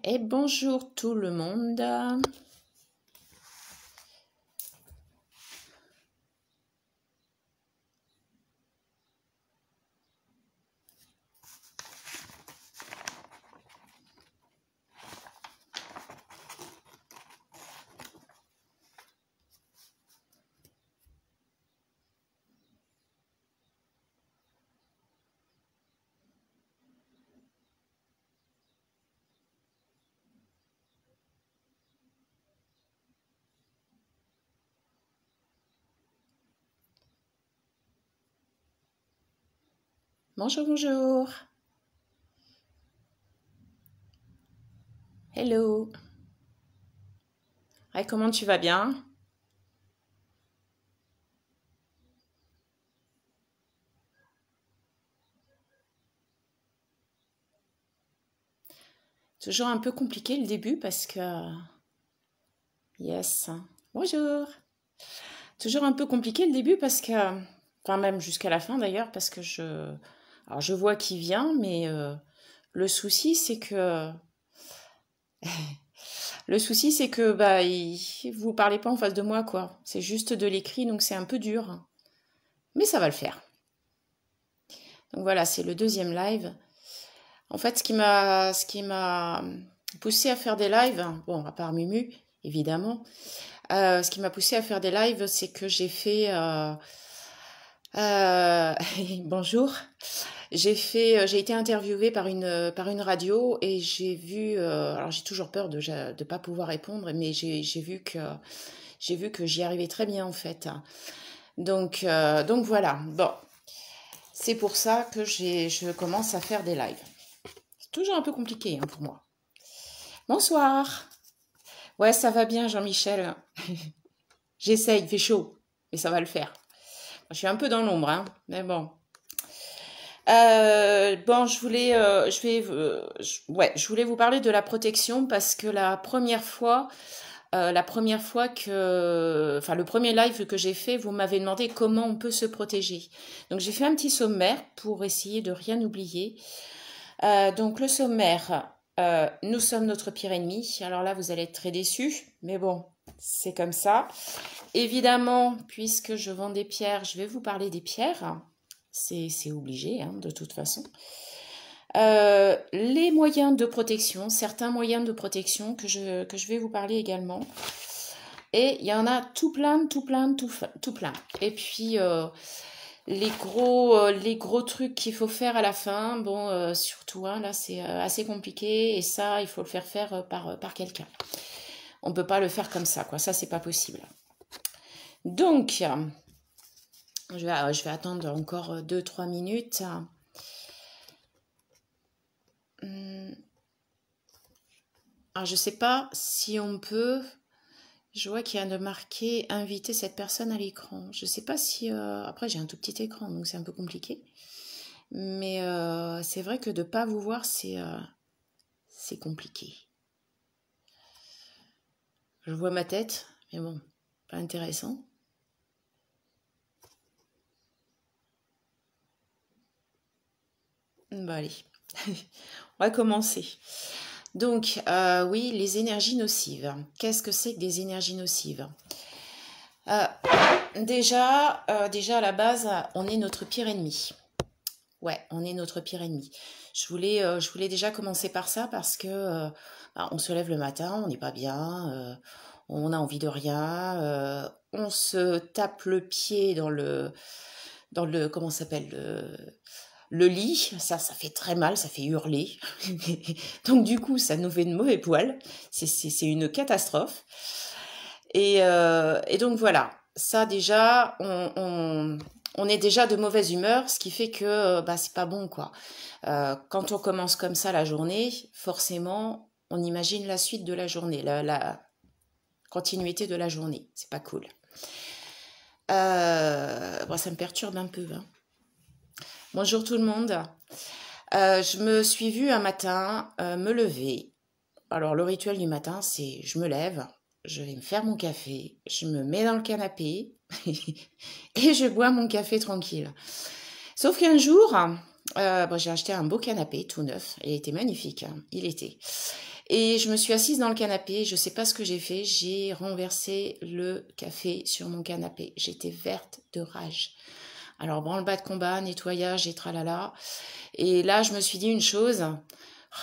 Et bonjour tout le monde. Bonjour, bonjour. Hello. Hey, comment tu vas bien? Toujours un peu compliqué le début parce que... Yes. Bonjour. Toujours un peu compliqué le début parce que... Enfin, même jusqu'à la fin d'ailleurs, parce que je... Alors, je vois qui vient, mais le souci, c'est que... Le souci, c'est que vous parlez pas en face de moi, quoi. C'est juste de l'écrit, donc c'est un peu dur. Mais ça va le faire. Donc voilà, c'est le deuxième live. En fait, ce qui m'a poussé à faire des lives, bon, à part Mumu, évidemment, ce qui m'a poussé à faire des lives, c'est que j'ai fait... bonjour. J'ai été interviewée par une radio et j'ai vu, alors j'ai toujours peur de pas pouvoir répondre, mais j'ai vu que j'y arrivais très bien en fait. Donc voilà. Bon, c'est pour ça que je commence à faire des lives. C'est toujours un peu compliqué hein, pour moi. Bonsoir. Ouais, ça va bien, Jean-Michel. J'essaye, il fait chaud, mais ça va le faire. Je suis un peu dans l'ombre, hein, mais bon. Bon, je voulais vous parler de la protection parce que la première fois enfin le premier live que j'ai fait, vous m'avez demandé comment on peut se protéger. Donc j'ai fait un petit sommaire pour essayer de rien oublier. Donc le sommaire, nous sommes notre pire ennemi. Alors là, vous allez être très déçus, mais bon, c'est comme ça. Évidemment, puisque je vends des pierres, je vais vous parler des pierres. C'est obligé, hein, de toute façon. Les moyens de protection, certains moyens de protection que je vais vous parler également. Et il y en a tout plein. Et puis, les gros trucs qu'il faut faire à la fin, bon, surtout, hein, là, c'est assez compliqué. Et ça, il faut le faire par quelqu'un. On ne peut pas le faire comme ça, quoi. Ça, c'est pas possible. Donc, je vais attendre encore 2-3 minutes. Alors, je sais pas si on peut... Je vois qu'il y a de marqué « Inviter cette personne à l'écran ». Je sais pas si... Après, j'ai un tout petit écran, donc c'est un peu compliqué. Mais c'est vrai que de pas vous voir, c'est compliqué. Je vois ma tête, mais bon, pas intéressant. Bon, allez. On va commencer. Donc, oui, les énergies nocives. Qu'est-ce que c'est que des énergies nocives? Déjà, à la base, on est notre pire ennemi. Ouais, on est notre pire ennemi. Je voulais déjà commencer par ça parce que on se lève le matin, on n'est pas bien, on a envie de rien, on se tape le pied dans le comment ça s'appelle le lit, ça fait très mal, ça fait hurler. Donc du coup, ça nous fait de mauvais poils. C'est une catastrophe. Et donc voilà, ça déjà, on est déjà de mauvaise humeur, ce qui fait que c'est pas bon quoi. Quand on commence comme ça la journée, forcément, on imagine la suite de la journée, la continuité de la journée. C'est pas cool. Ça me perturbe un peu. Hein. Bonjour tout le monde. Je me suis vue un matin me lever. Alors le rituel du matin, c'est je me lève, je vais me faire mon café, je me mets dans le canapé et je bois mon café tranquille. Sauf qu'un jour, j'ai acheté un beau canapé tout neuf. Il était magnifique, hein, il était. Et je me suis assise dans le canapé, je sais pas ce que j'ai fait, j'ai renversé le café sur mon canapé. J'étais verte de rage. Alors, branle-bas de combat, nettoyage et tralala. Et là, je me suis dit une chose.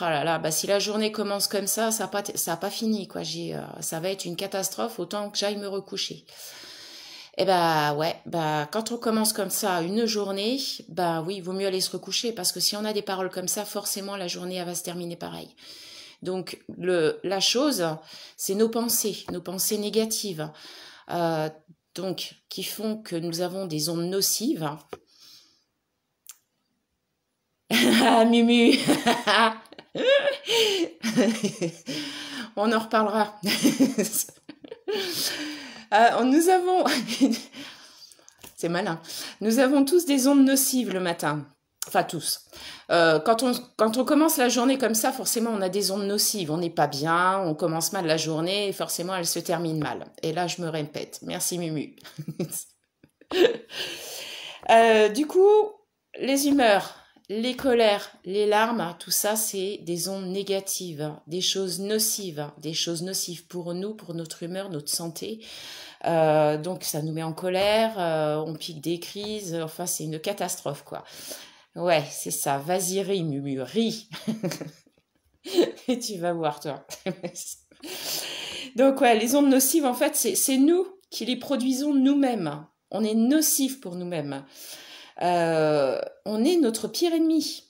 Oh là là, bah si la journée commence comme ça a pas fini, quoi. Ça va être une catastrophe, autant que j'aille me recoucher. Et bah ouais, bah quand on commence comme ça une journée, bah oui, il vaut mieux aller se recoucher parce que si on a des paroles comme ça, forcément la journée elle va se terminer pareil. Donc la chose, c'est nos pensées négatives, euh, donc qui font que nous avons des ondes nocives. Ah Mumu, on en reparlera. Nous avons, c'est malin. Nous avons tous des ondes nocives le matin. Enfin, tous. Quand on commence la journée comme ça, forcément, on a des ondes nocives. On n'est pas bien, on commence mal la journée et forcément, elle se termine mal. Et là, je me répète. Merci, Mumu. Du coup, les humeurs, les colères, les larmes, tout ça, c'est des ondes négatives, des choses nocives pour nous, pour notre humeur, notre santé. Donc ça nous met en colère, on pique des crises, enfin c'est une catastrophe quoi. Ouais, c'est ça, vas-y ris, Mumu, ris. Et tu vas voir toi. Donc ouais, les ondes nocives en fait, c'est nous qui les produisons nous-mêmes. On est nocifs pour nous-mêmes. On est notre pire ennemi.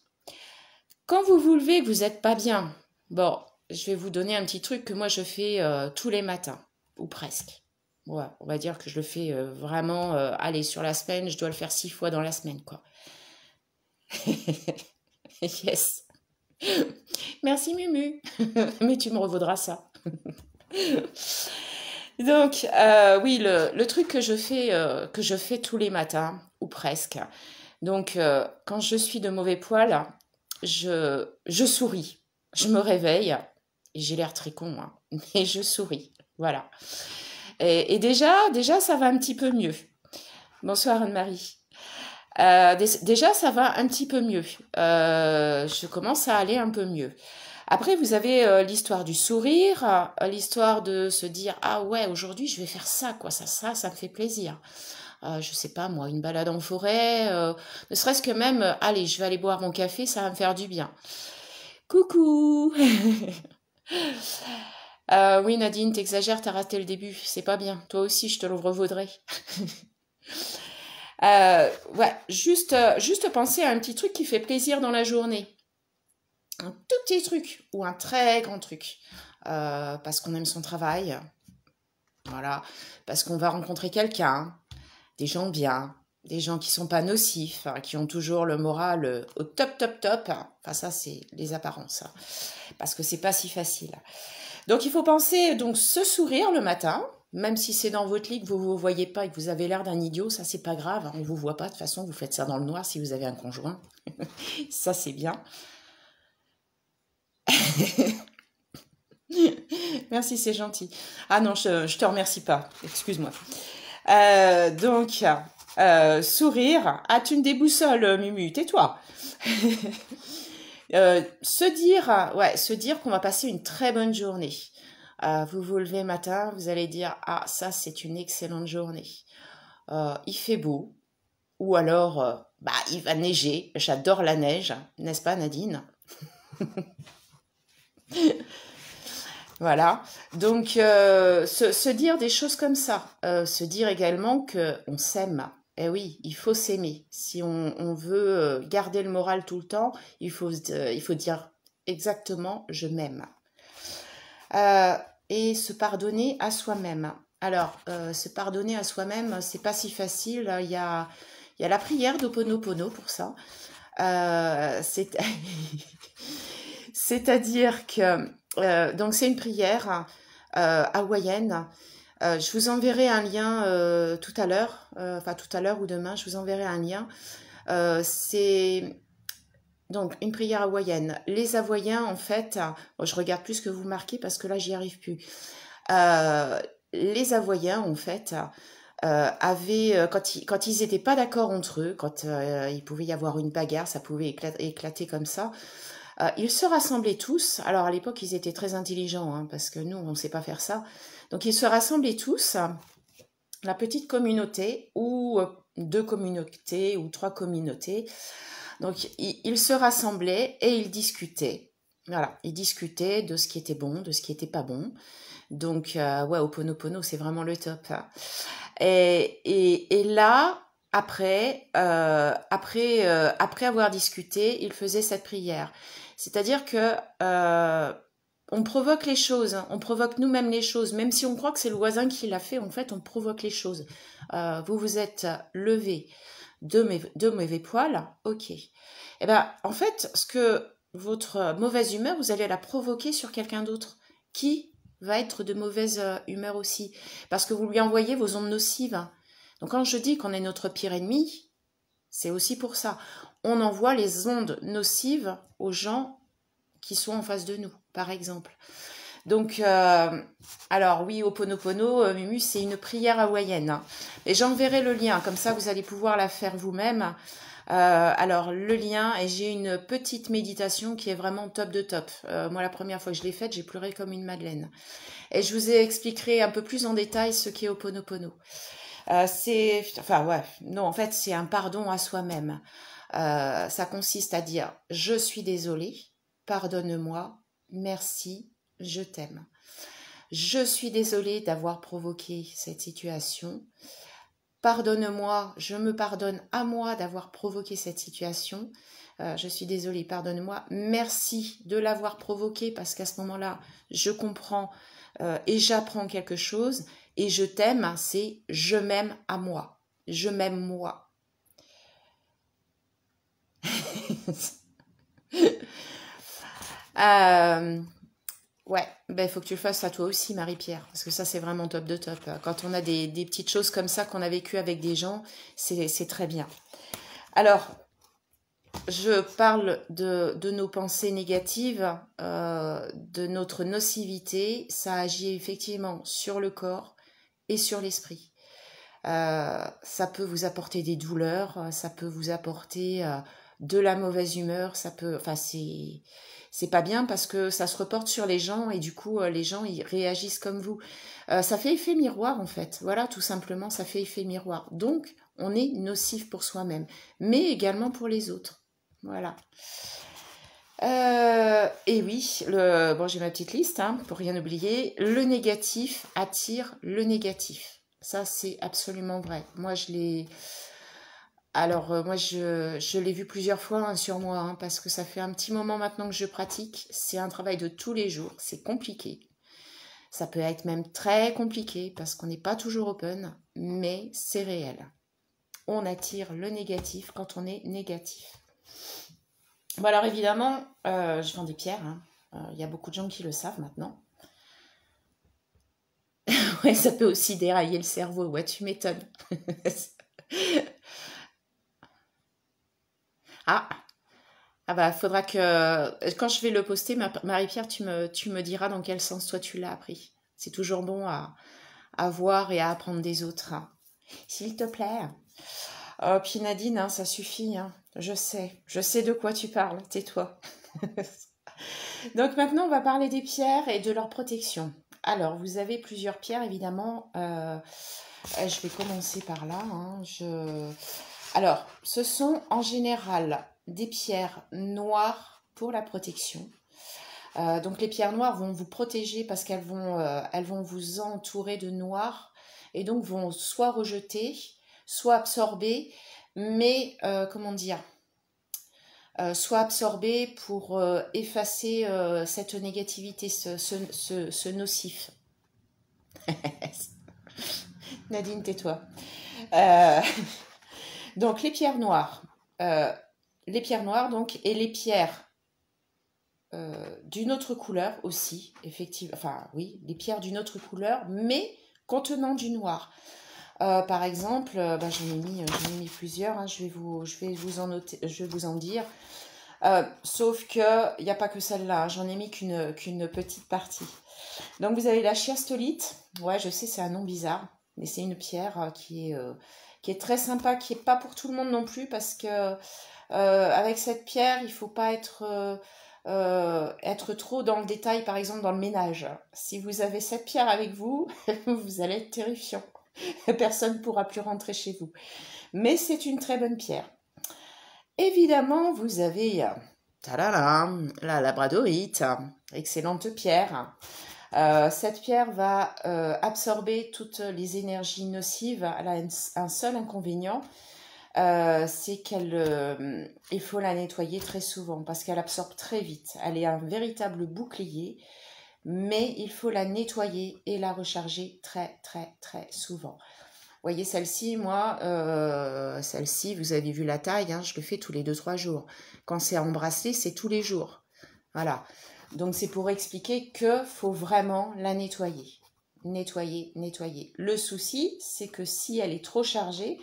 Quand vous vous levez et que vous n'êtes pas bien, bon, je vais vous donner un petit truc que moi je fais tous les matins, ou presque. Ouais, on va dire que je le fais vraiment, allez, sur la semaine, je dois le faire 6 fois dans la semaine, quoi. Yes. Merci Mumu. Mais tu me revaudras ça. Donc, oui, le truc que je fais tous les matins, ou presque. Donc, quand je suis de mauvais poil, je souris. Je me réveille, et j'ai l'air très con, hein, mais je souris. Voilà. Et déjà, ça va un petit peu mieux. Bonsoir Anne-Marie. Déjà, ça va un petit peu mieux. Je commence à aller un peu mieux. Après, vous avez l'histoire du sourire, l'histoire de se dire ah ouais, aujourd'hui je vais faire ça, quoi. Ça me fait plaisir. Je sais pas moi, une balade en forêt, ne serait-ce que même, allez, je vais aller boire mon café, ça va me faire du bien. Coucou. Oui Nadine, t'exagères, t'as raté le début, c'est pas bien. Toi aussi, je te le revaudrai. Ouais, juste penser à un petit truc qui fait plaisir dans la journée. Un tout petit truc ou un très grand truc. Parce qu'on aime son travail. Voilà. Parce qu'on va rencontrer quelqu'un. Des gens bien. Des gens qui sont pas nocifs. Qui ont toujours le moral au top, top, top. Enfin, ça, c'est les apparences. Parce que c'est pas si facile. Donc, il faut penser, donc, ce sourire le matin. Même si c'est dans votre lit que vous ne vous voyez pas et que vous avez l'air d'un idiot, ça c'est pas grave, on ne vous voit pas, de toute façon vous faites ça dans le noir si vous avez un conjoint. Ça c'est bien. Merci, c'est gentil. Ah non, je te remercie pas, excuse-moi. Donc, sourire. Ah, tu me déboussoles, Mumu, tais-toi. Se dire qu'on va passer une très bonne journée. Vous vous levez le matin, vous allez dire ah ça c'est une excellente journée. Il fait beau ou alors bah il va neiger. J'adore la neige, n'est-ce pas Nadine? Voilà. Donc se dire des choses comme ça, se dire également que on s'aime. Eh oui, il faut s'aimer. Si on veut garder le moral tout le temps, il faut dire exactement je m'aime. Et se pardonner à soi-même. Alors, se pardonner à soi-même, c'est pas si facile. Il y a la prière d'Ho'oponopono pour ça. C'est-à-dire que donc c'est une prière hawaïenne. Je vous enverrai un lien tout à l'heure, enfin tout à l'heure ou demain, je vous enverrai un lien. C'est donc une prière hawaïenne. Les Hawaïens, en fait, bon, je regarde plus ce que vous marquez parce que là, j'y arrive plus. Les Hawaïens, en fait, avaient, quand ils n'étaient pas d'accord entre eux, quand il pouvait y avoir une bagarre, ça pouvait éclater comme ça, Ils se rassemblaient tous. Alors à l'époque, ils étaient très intelligents, hein, parce que nous, on ne sait pas faire ça. Donc ils se rassemblaient tous, la petite communauté, ou deux communautés, ou trois communautés. Donc ils se rassemblaient et ils discutaient. Voilà, ils discutaient de ce qui était bon, de ce qui n'était pas bon. Donc, ouais, Ho'oponopono, c'est vraiment le top, hein. Et là, après avoir discuté, il faisait cette prière. C'est-à-dire que on provoque les choses, hein, on provoque nous-mêmes les choses, même si on croit que c'est le voisin qui l'a fait, en fait, on provoque les choses. Vous vous êtes levé de mauvais poils, ok. Eh ben, en fait, votre mauvaise humeur, vous allez la provoquer sur quelqu'un d'autre qui va être de mauvaise humeur aussi, parce que vous lui envoyez vos ondes nocives. Donc quand je dis qu'on est notre pire ennemi, c'est aussi pour ça. On envoie les ondes nocives aux gens qui sont en face de nous, par exemple. Donc, alors oui, Ho'oponopono, Mumu, c'est une prière hawaïenne, hein. Et j'enverrai le lien, comme ça vous allez pouvoir la faire vous-même. Alors le lien, et j'ai une petite méditation qui est vraiment top de top. Moi, la première fois que je l'ai faite, j'ai pleuré comme une madeleine. Et je vous expliquerai un peu plus en détail ce qu'est Ho'oponopono. Enfin ouais, non, en fait, c'est un pardon à soi-même. Ça consiste à dire je suis désolée, pardonne-moi, merci, je t'aime. Je suis désolée d'avoir provoqué cette situation. Pardonne-moi, je me pardonne à moi d'avoir provoqué cette situation. Je suis désolée, pardonne-moi. Merci de l'avoir provoqué parce qu'à ce moment-là, je comprends et j'apprends quelque chose. Et je t'aime, c'est je m'aime à moi. Je m'aime moi. Ouais, ben faut que tu le fasses à toi aussi, Marie-Pierre, parce que ça c'est vraiment top de top. Quand on a des petites choses comme ça qu'on a vécues avec des gens, c'est très bien. Alors, je parle de nos pensées négatives, de notre nocivité. Ça agit effectivement sur le corps et sur l'esprit. Ça peut vous apporter des douleurs, ça peut vous apporter de la mauvaise humeur, enfin c'est pas bien parce que ça se reporte sur les gens et du coup les gens ils réagissent comme vous. Ça fait effet miroir en fait, voilà tout simplement ça fait effet miroir. Donc on est nocif pour soi-même, mais également pour les autres. Voilà. Et oui, bon, j'ai ma petite liste, hein, pour rien oublier. Le négatif attire le négatif. Ça, c'est absolument vrai. Moi, je l'ai vu plusieurs fois, hein, sur moi, hein, parce que ça fait un petit moment maintenant que je pratique. C'est un travail de tous les jours. C'est compliqué. Ça peut être même très compliqué parce qu'on n'est pas toujours open, mais c'est réel. On attire le négatif quand on est négatif. Bon, alors évidemment, je vends des pierres, hein. Il y a beaucoup de gens qui le savent maintenant. Ouais, ça peut aussi dérailler le cerveau. Ouais, tu m'étonnes. Ah, ah bah, faudra que quand je vais le poster, Marie-Pierre, tu me diras dans quel sens toi tu l'as appris. C'est toujours bon à voir et à apprendre des autres, hein. S'il te plaît. Puis Nadine, hein, ça suffit, hein. Je sais de quoi tu parles. Tais-toi. Donc maintenant, on va parler des pierres et de leur protection. Alors, vous avez plusieurs pierres, évidemment. Je vais commencer par là, hein. Alors, ce sont en général des pierres noires pour la protection. Donc, les pierres noires vont vous protéger parce elles vont vous entourer de noir et donc vont soit rejeter, soit absorber, mais comment dire, soit absorber pour effacer cette négativité, ce nocif. Nadine, tais-toi. Euh, donc euh, les pierres noires donc et les pierres d'une autre couleur aussi, effectivement. Enfin oui, les pierres d'une autre couleur, mais contenant du noir. Par exemple, bah, j'en ai mis plusieurs, hein, je vais vous en noter, je vais vous en dire. Sauf que il n'y a pas que celle-là, hein, j'en ai mis qu'une petite partie. Donc vous avez la chiastolite. Ouais, je sais, c'est un nom bizarre, mais c'est une pierre qui est très sympa, qui est pas pour tout le monde non plus, parce que avec cette pierre, il faut pas être être trop dans le détail, par exemple dans le ménage. Si vous avez cette pierre avec vous, vous allez être terrifiant. Personne ne pourra plus rentrer chez vous. Mais c'est une très bonne pierre. Évidemment, vous avez la labradorite, excellente pierre. Cette pierre va absorber toutes les énergies nocives. Elle a un seul inconvénient, c'est il faut la nettoyer très souvent parce qu'elle absorbe très vite. Elle est un véritable bouclier, mais il faut la nettoyer et la recharger très très très souvent. Vous voyez celle-ci, moi, celle-ci, vous avez vu la taille, hein, je le fais tous les 2-3 jours. Quand c'est en bracelet, c'est tous les jours. Voilà. Donc c'est pour expliquer que faut vraiment la nettoyer. Nettoyer, nettoyer. Le souci, c'est que si elle est trop chargée,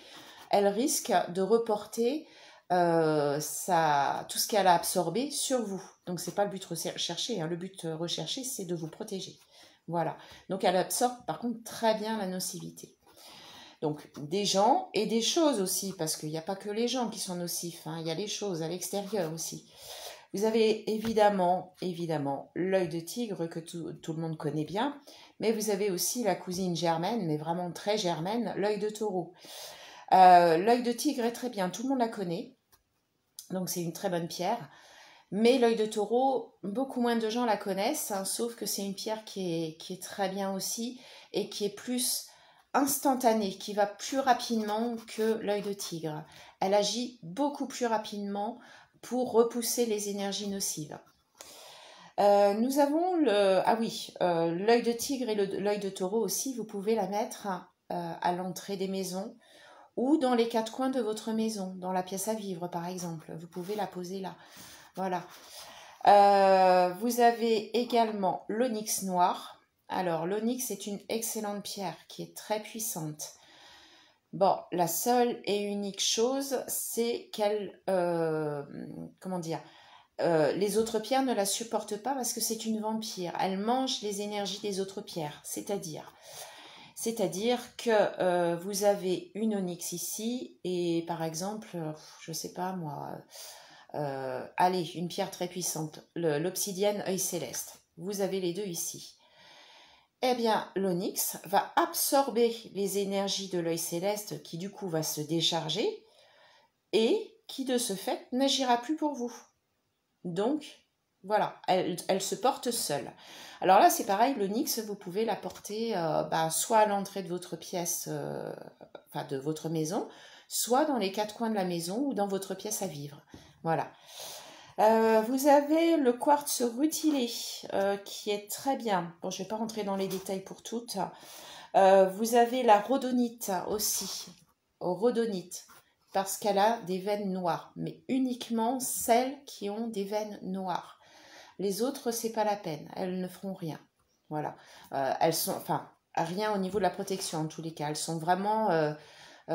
elle risque de reporter tout ce qu'elle a absorbé sur vous. Donc c'est pas le but recherché, hein. Le but recherché, c'est de vous protéger. Voilà. Donc elle absorbe par contre très bien la nocivité. Donc des gens et des choses aussi, parce qu'il n'y a pas que les gens qui sont nocifs, hein, il y a les choses à l'extérieur aussi. Vous avez évidemment l'œil de tigre que tout le monde connaît bien, mais vous avez aussi la cousine germaine, mais vraiment très germaine, l'œil de taureau. L'œil de tigre est très bien, tout le monde la connaît, donc c'est une très bonne pierre. Mais l'œil de taureau, beaucoup moins de gens la connaissent, hein, sauf que c'est une pierre qui est très bien aussi et qui est plus instantanée, qui va plus rapidement que l'œil de tigre. Elle agit beaucoup plus rapidement pour repousser les énergies nocives. Nous avons l'œil de tigre et l'œil de taureau aussi, vous pouvez la mettre à l'entrée des maisons ou dans les 4 coins de votre maison, dans la pièce à vivre par exemple. Vous pouvez la poser là. Voilà. Vous avez également l'onyx noir. Alors, l'onyx est une excellente pierre qui est très puissante. Bon, la seule et unique chose, c'est qu'elle... comment dire, les autres pierres ne la supportent pas parce que c'est une vampire. Elle mange les énergies des autres pierres. C'est-à-dire que vous avez une onyx ici et par exemple, je sais pas moi... allez, une pierre très puissante, l'obsidienne œil céleste. Vous avez les deux ici. Eh bien, l'onyx va absorber les énergies de l'œil céleste qui du coup va se décharger et qui de ce fait n'agira plus pour vous. Donc, voilà, elle se porte seule. Alors là, c'est pareil, l'onyx, vous pouvez la porter soit à l'entrée de votre pièce, enfin de votre maison, soit dans les 4 coins de la maison ou dans votre pièce à vivre. Voilà. Vous avez le quartz rutilé qui est très bien. Bon, je ne vais pas rentrer dans les détails pour toutes. Vous avez la rhodonite aussi. Rhodonite, parce qu'elle a des veines noires, mais uniquement celles qui ont des veines noires. Les autres, c'est pas la peine. Elles ne feront rien. Voilà. Elles sont, enfin, rien au niveau de la protection en tous les cas. Elles sont vraiment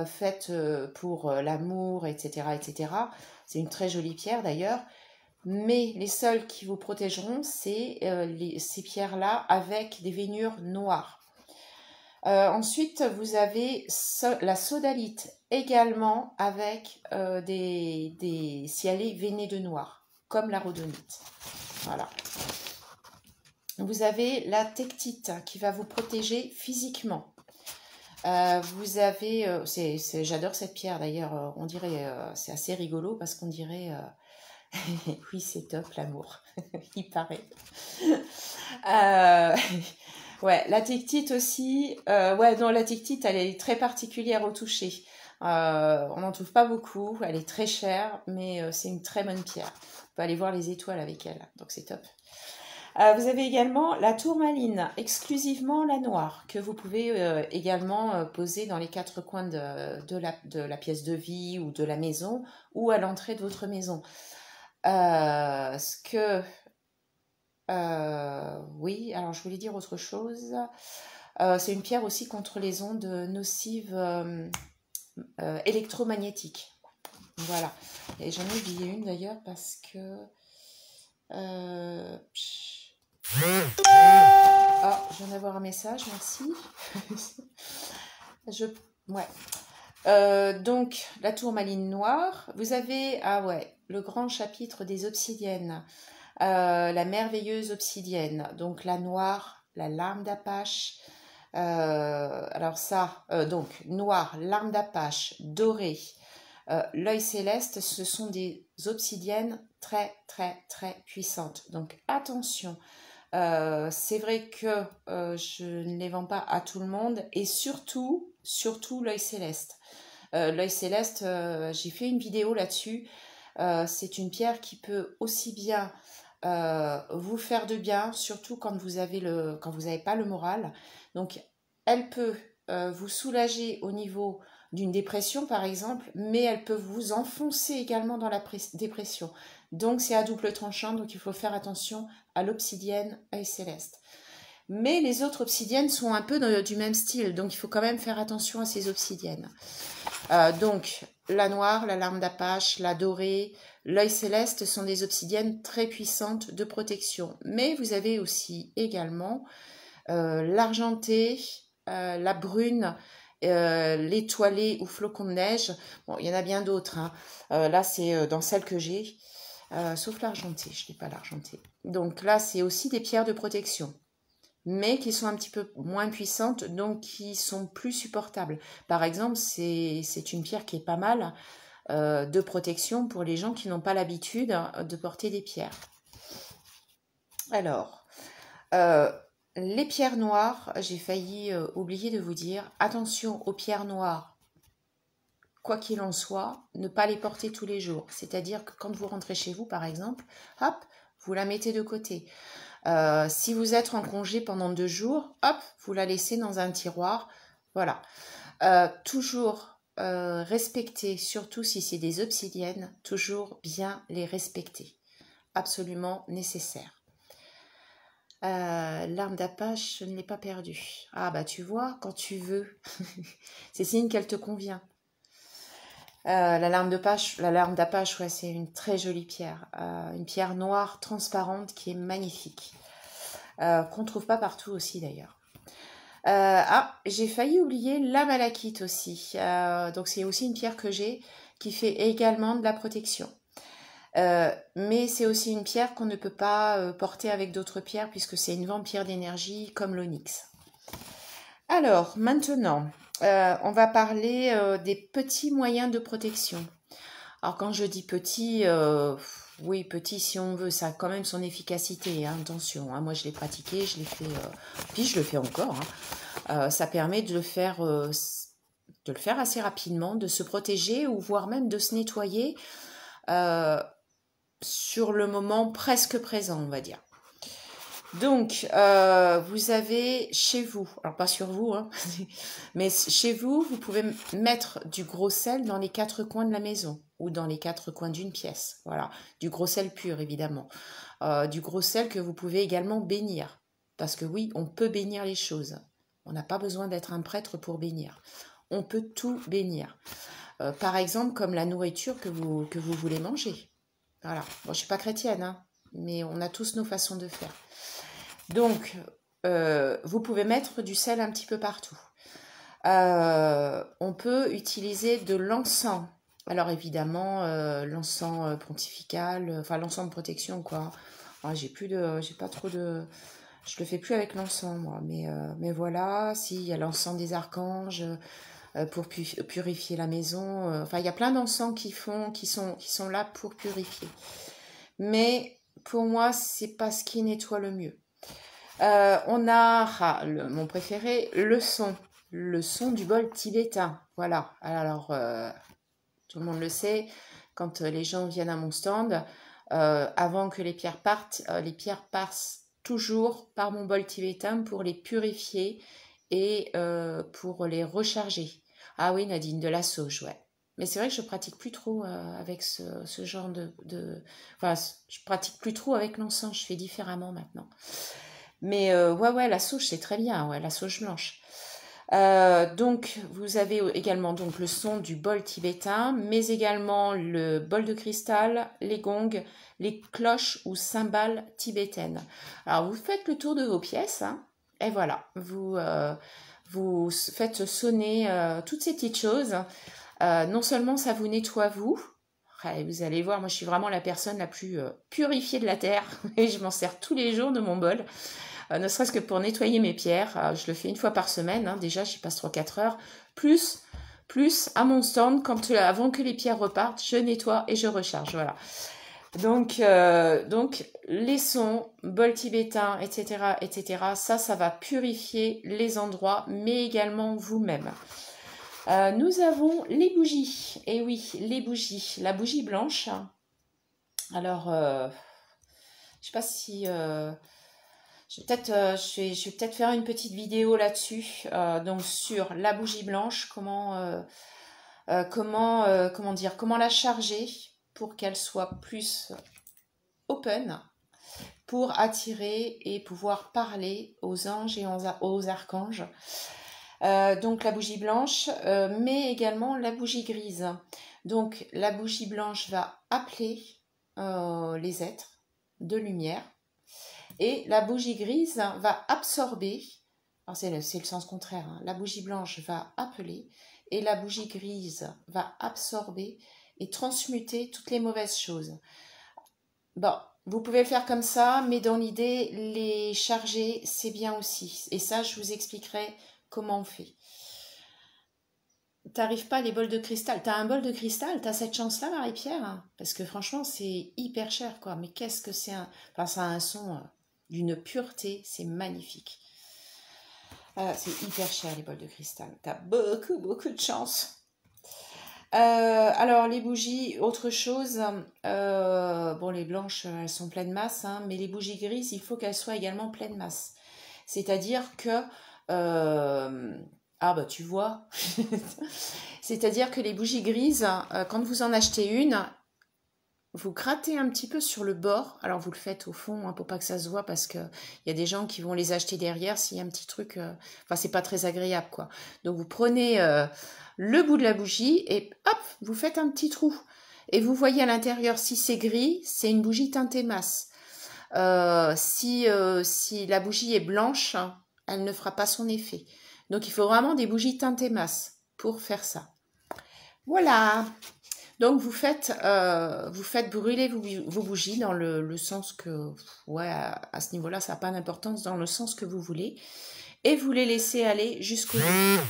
faites pour l'amour, etc., etc. C'est une très jolie pierre d'ailleurs. Mais les seuls qui vous protégeront, c'est ces pierres-là avec des veinures noires. Ensuite, vous avez la sodalite également avec des cielés veinés de noir, comme la rhodonite. Voilà. Vous avez la tectite qui va vous protéger physiquement. Vous avez, j'adore cette pierre d'ailleurs, on dirait, c'est assez rigolo parce qu'on dirait... oui, c'est top l'amour, il paraît. Ouais, la tectite aussi. Ouais, non, la tectite, elle est très particulière au toucher. On n'en trouve pas beaucoup, elle est très chère, mais c'est une très bonne pierre. On peut aller voir les étoiles avec elle, donc c'est top. Vous avez également la tourmaline, exclusivement la noire, que vous pouvez également poser dans les 4 coins de la pièce de vie ou de la maison ou à l'entrée de votre maison. Oui, alors je voulais dire autre chose. C'est une pierre aussi contre les ondes nocives électromagnétiques. Voilà. Et j'en ai oublié une d'ailleurs parce que... Ah, je viens d'avoir un message, merci. Ouais. Donc, la tourmaline noire. Vous avez, le grand chapitre des obsidiennes. la merveilleuse obsidienne, donc la noire, la larme d'Apache. Alors ça, donc noir, larme d'Apache, doré, l'œil céleste, ce sont des obsidiennes très très très puissantes. Donc attention, c'est vrai que je ne les vends pas à tout le monde et surtout, surtout l'œil céleste. L'œil céleste, j'ai fait une vidéo là-dessus. C'est une pierre qui peut aussi bien vous faire de bien, surtout quand vous avez pas le moral. Donc, elle peut vous soulager au niveau d'une dépression, par exemple, mais elle peut vous enfoncer également dans la dépression. Donc, c'est à double tranchant, donc il faut faire attention à l'obsidienne œil céleste. Mais les autres obsidiennes sont un peu du même style, donc il faut quand même faire attention à ces obsidiennes. Donc, la noire, la larme d'Apache, la dorée, l'œil céleste sont des obsidiennes très puissantes de protection. Mais vous avez aussi également l'argenté, la brune, l'étoilée ou flocon de neige. Bon, il y en a bien d'autres. Hein. Là, c'est dans celle que j'ai, sauf l'argenté. Je n'ai pas l'argenté. Donc là, c'est aussi des pierres de protection, mais qui sont un petit peu moins puissantes, donc qui sont plus supportables. Par exemple, c'est une pierre qui est pas mal de protection pour les gens qui n'ont pas l'habitude de porter des pierres. Alors, les pierres noires, j'ai failli oublier de vous dire, attention aux pierres noires, quoi qu'il en soit, ne pas les porter tous les jours. C'est-à-dire que quand vous rentrez chez vous, par exemple, hop, vous la mettez de côté. Si vous êtes en congé pendant 2 jours, hop, vous la laissez dans un tiroir. Voilà. Toujours respecter, surtout si c'est des obsidiennes, toujours bien les respecter. Absolument nécessaire. L'arme d'Apache, je ne l'ai pas perdue. Ah bah tu vois, quand tu veux, c'est signe qu'elle te convient. La larme d'Apache, ouais, c'est une très jolie pierre. Une pierre noire, transparente, qui est magnifique. Qu'on ne trouve pas partout aussi d'ailleurs. J'ai failli oublier la malachite aussi. Donc c'est aussi une pierre que j'ai qui fait également de la protection. Mais c'est aussi une pierre qu'on ne peut pas porter avec d'autres pierres puisque c'est une vampire d'énergie comme l'onyx. Alors maintenant, on va parler des petits moyens de protection. Alors quand je dis petit, oui petit si on veut, ça a quand même son efficacité, hein, attention. Hein, moi je l'ai pratiqué, je l'ai fait, puis je le fais encore. Hein. Ça permet de le faire assez rapidement, de se protéger ou voire même de se nettoyer sur le moment presque présent, on va dire. Donc, vous avez chez vous, alors pas sur vous, hein, mais chez vous, vous pouvez mettre du gros sel dans les 4 coins de la maison ou dans les 4 coins d'une pièce. Voilà, du gros sel pur, évidemment. Du gros sel que vous pouvez également bénir. Parce que oui, on peut bénir les choses. On n'a pas besoin d'être un prêtre pour bénir. On peut tout bénir. Par exemple, comme la nourriture que vous voulez manger. Voilà. Bon, je ne suis pas chrétienne, hein, mais on a tous nos façons de faire. Donc, vous pouvez mettre du sel un petit peu partout. On peut utiliser de l'encens. Alors évidemment, l'encens pontifical, enfin l'encens de protection, quoi. J'ai pas trop de... Je le fais plus avec l'encens, moi. Mais voilà, si, il y a l'encens des archanges pour purifier la maison. Enfin, il y a plein d'encens qui sont là pour purifier. Mais pour moi, c'est pas ce qui nettoie le mieux. On a mon préféré, le son du bol tibétain. Voilà. Alors, tout le monde le sait, quand les gens viennent à mon stand, avant que les pierres partent passent toujours par mon bol tibétain pour les purifier et pour les recharger. Ah oui, Nadine, de la sauge, ouais. Mais c'est vrai que je pratique plus trop avec ce genre Enfin, je pratique plus trop avec l'encens, je fais différemment maintenant. Mais ouais, la sauge, c'est très bien, ouais, la sauge blanche. Donc, vous avez également donc, le son du bol tibétain, mais également le bol de cristal, les gongs, les cloches ou cymbales tibétaines. Alors, vous faites le tour de vos pièces, hein, et voilà, vous faites sonner toutes ces petites choses. Non seulement ça vous nettoie vous, Vous allez voir, moi je suis vraiment la personne la plus purifiée de la Terre et je m'en sers tous les jours de mon bol. Ne serait-ce que pour nettoyer mes pierres. Je le fais une fois par semaine, hein, déjà j'y passe 3-4 heures. Plus à mon stand, avant que les pierres repartent, je nettoie et je recharge. Voilà. Donc les sons, bol tibétain, etc., ça va purifier les endroits, mais également vous-même. Nous avons les bougies. Et oui, les bougies. La bougie blanche. Alors, je sais pas si... je vais peut-être faire une petite vidéo là-dessus. Donc, sur la bougie blanche, comment la charger pour qu'elle soit plus open, pour attirer et pouvoir parler aux anges et aux archanges. Donc la bougie blanche, mais également la bougie grise. Donc la bougie blanche va appeler les êtres de lumière et la bougie grise va absorber, c'est le sens contraire, hein. La bougie blanche va appeler et la bougie grise va absorber et transmuter toutes les mauvaises choses. Bon, vous pouvez le faire comme ça, mais dans l'idée, les charger, c'est bien aussi. Et ça, je vous expliquerai comment on fait. T'arrives pas les bols de cristal. T'as un bol de cristal, t'as cette chance-là, Marie-Pierre? Parce que franchement, c'est hyper cher, quoi. Mais qu'est-ce que c'est Enfin, ça a un son d'une pureté, c'est magnifique. C'est hyper cher, les bols de cristal. T'as beaucoup de chance. Alors les bougies, autre chose, bon les blanches elles sont pleines masse, hein, mais les bougies grises il faut qu'elles soient également pleines masse. C'est-à-dire que, ah bah tu vois, c'est-à-dire que les bougies grises, quand vous en achetez une, vous grattez un petit peu sur le bord, alors vous le faites au fond hein, pour pas que ça se voit parce que il y a des gens qui vont les acheter derrière s'il y a un petit truc, enfin c'est pas très agréable quoi. Donc vous prenez le bout de la bougie et hop, vous faites un petit trou. Et vous voyez à l'intérieur, si c'est gris, c'est une bougie teintée masse. Si la bougie est blanche, elle ne fera pas son effet. Donc il faut vraiment des bougies teintées masse pour faire ça. Voilà. Donc vous faites brûler vos bougies dans le sens que, ouais, à ce niveau-là, ça n'a pas d'importance, dans le sens que vous voulez. Et vous les laissez aller jusqu'au bout.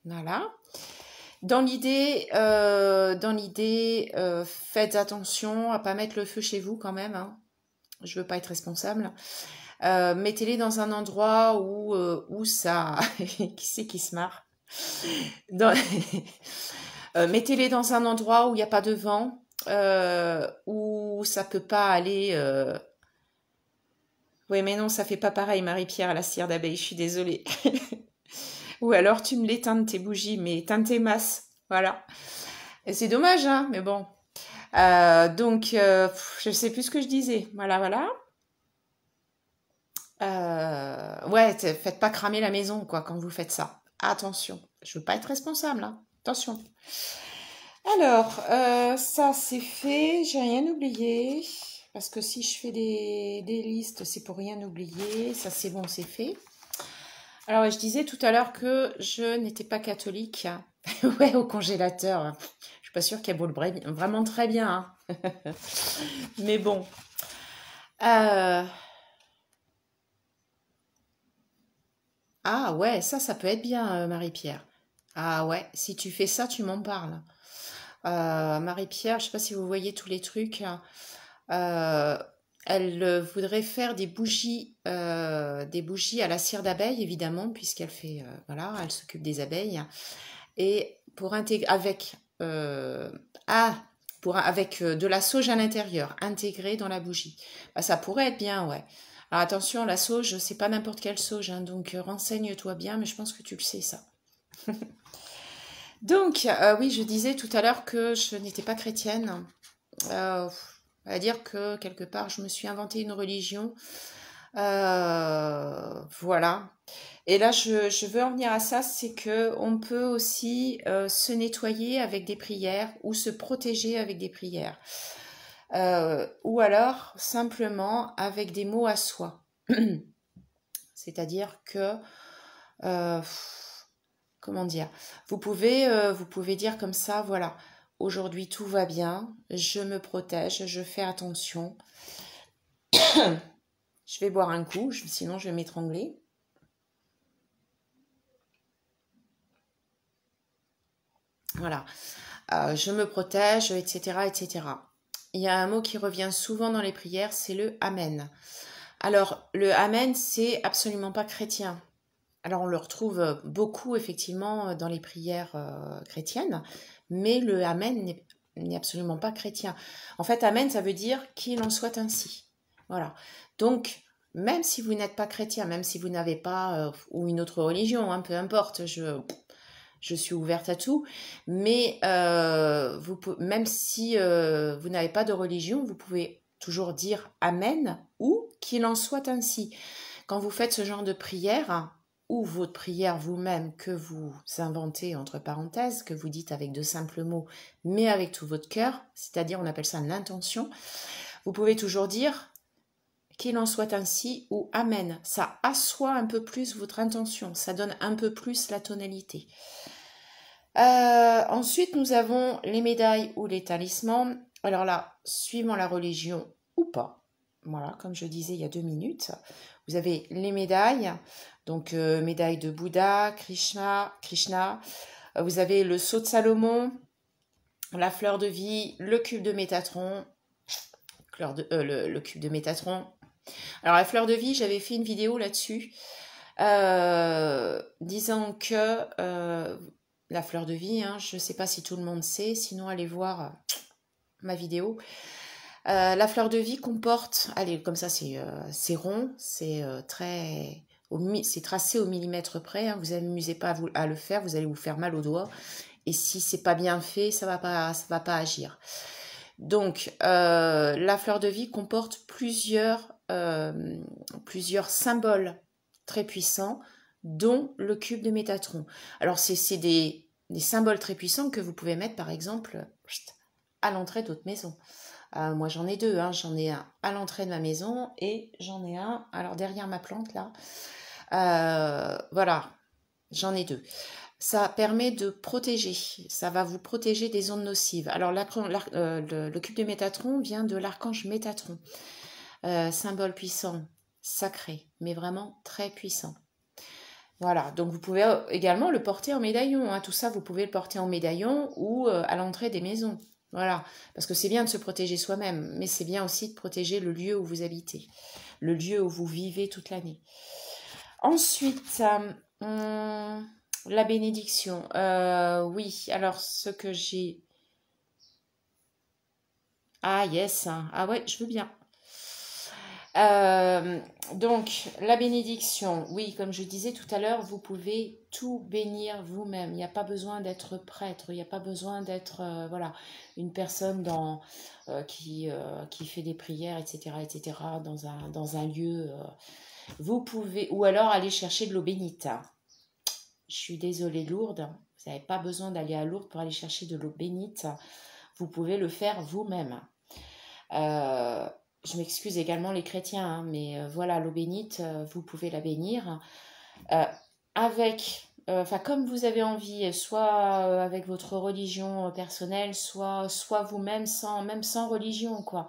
Voilà. Dans l'idée, faites attention à pas mettre le feu chez vous quand même. Hein. Je veux pas être responsable. Mettez-les dans un endroit où ça... qui c'est qui se marre mettez-les dans un endroit où il n'y a pas de vent, où ça peut pas aller... Oui, mais non, ça fait pas pareil, Marie-Pierre, à la cire d'abeille, je suis désolée. Ou alors tu me l'éteins tes bougies, mais teintées masse, voilà. Et c'est dommage, hein, mais bon. Donc, je ne sais plus ce que je disais. Voilà. Ouais, faites pas cramer la maison, quoi, quand vous faites ça. Attention, je veux pas être responsable, hein. Attention. Alors, ça c'est fait, j'ai rien oublié. Parce que si je fais des listes, c'est pour rien oublier. Ça c'est bon, c'est fait. Alors, je disais tout à l'heure que je n'étais pas catholique. Ouais, au congélateur. Je suis pas sûre qu'elle brûle vraiment très bien. Hein. Mais bon. Ah ouais, ça peut être bien, Marie-Pierre. Ah ouais, si tu fais ça, tu m'en parles. Marie-Pierre, je sais pas si vous voyez tous les trucs. Euh, Elle voudrait faire des bougies à la cire d'abeille, évidemment, puisqu'elle fait, voilà, elle s'occupe des abeilles. Et pour intégrer avec, de la sauge à l'intérieur, intégrée dans la bougie. Bah, ça pourrait être bien, ouais. Alors attention, la sauge, c'est pas n'importe quelle sauge, hein, donc renseigne-toi bien, mais je pense que tu le sais, ça. Donc, oui, je disais tout à l'heure que je n'étais pas chrétienne. À dire que quelque part, je me suis inventé une religion. Voilà. Et là, je veux en venir à ça, c'est que on peut aussi se nettoyer avec des prières ou se protéger avec des prières. Ou alors simplement avec des mots à soi. C'est-à-dire que comment dire, vous pouvez dire comme ça, voilà, aujourd'hui tout va bien, je me protège, je fais attention. Je vais boire un coup, sinon je vais m'étrangler. Voilà, je me protège, etc., etc. Il y a un mot qui revient souvent dans les prières, c'est le Amen. Alors, le Amen, c'est absolument pas chrétien. Alors, on le retrouve beaucoup, effectivement, dans les prières chrétiennes, mais le Amen n'est absolument pas chrétien. En fait, Amen, ça veut dire qu'il en soit ainsi. Voilà. Donc, même si vous n'êtes pas chrétien, même si vous n'avez pas, ou une autre religion, hein, peu importe, je suis ouverte à tout, mais même si vous n'avez pas de religion, vous pouvez toujours dire Amen ou qu'il en soit ainsi. Quand vous faites ce genre de prière, ou votre prière vous-même que vous inventez entre parenthèses, que vous dites avec de simples mots, mais avec tout votre cœur, c'est-à-dire on appelle ça l'intention, vous pouvez toujours dire qu'il en soit ainsi ou Amen. Ça assoit un peu plus votre intention, ça donne un peu plus la tonalité. Ensuite, nous avons les médailles ou les talismans. Alors là, suivant la religion ou pas, voilà, comme je disais il y a 2 minutes, vous avez les médailles, donc médaille de Bouddha, Krishna, vous avez le sceau de Salomon, la fleur de vie, le cube de Métatron, le cube de Métatron. Alors la fleur de vie, j'avais fait une vidéo là-dessus, disant que la fleur de vie, hein, je ne sais pas si tout le monde sait, sinon allez voir ma vidéo. La fleur de vie comporte, allez, comme ça c'est rond, c'est c'est tracé au millimètre près, hein, vous n'amusez pas à le faire, vous allez vous faire mal aux doigts, et si c'est pas bien fait, ça va pas agir. Donc, la fleur de vie comporte plusieurs symboles très puissants, dont le cube de Métatron. Alors, c'est des symboles très puissants que vous pouvez mettre, par exemple, à l'entrée de votre maison. Moi, j'en ai 2. Hein. J'en ai un à l'entrée de ma maison et j'en ai un, alors derrière ma plante, là. Voilà, j'en ai 2. Ça permet de protéger, ça va vous protéger des ondes nocives. Alors, le cube de Métatron vient de l'archange Métatron, symbole puissant, sacré, mais vraiment très puissant. Voilà, donc vous pouvez également le porter en médaillon. Hein. Tout ça, vous pouvez le porter en médaillon ou à l'entrée des maisons. Voilà, parce que c'est bien de se protéger soi-même, mais c'est bien aussi de protéger le lieu où vous habitez, le lieu où vous vivez toute l'année. Ensuite, la bénédiction. Oui, alors ce que j'ai... Ah yes, ah ouais, je veux bien. Donc, la bénédiction, oui, comme je disais tout à l'heure, vous pouvez tout bénir vous-même. Il n'y a pas besoin d'être prêtre, il n'y a pas besoin d'être voilà, une personne qui fait des prières, etc., etc., dans un lieu. Vous pouvez, ou alors aller chercher de l'eau bénite. Je suis désolée, Lourdes, vous n'avez pas besoin d'aller à Lourdes pour aller chercher de l'eau bénite. Vous pouvez le faire vous-même. Je m'excuse également les chrétiens, hein, mais voilà, l'eau bénite, vous pouvez la bénir avec, comme vous avez envie, soit avec votre religion personnelle, soit vous-même, même sans religion, quoi.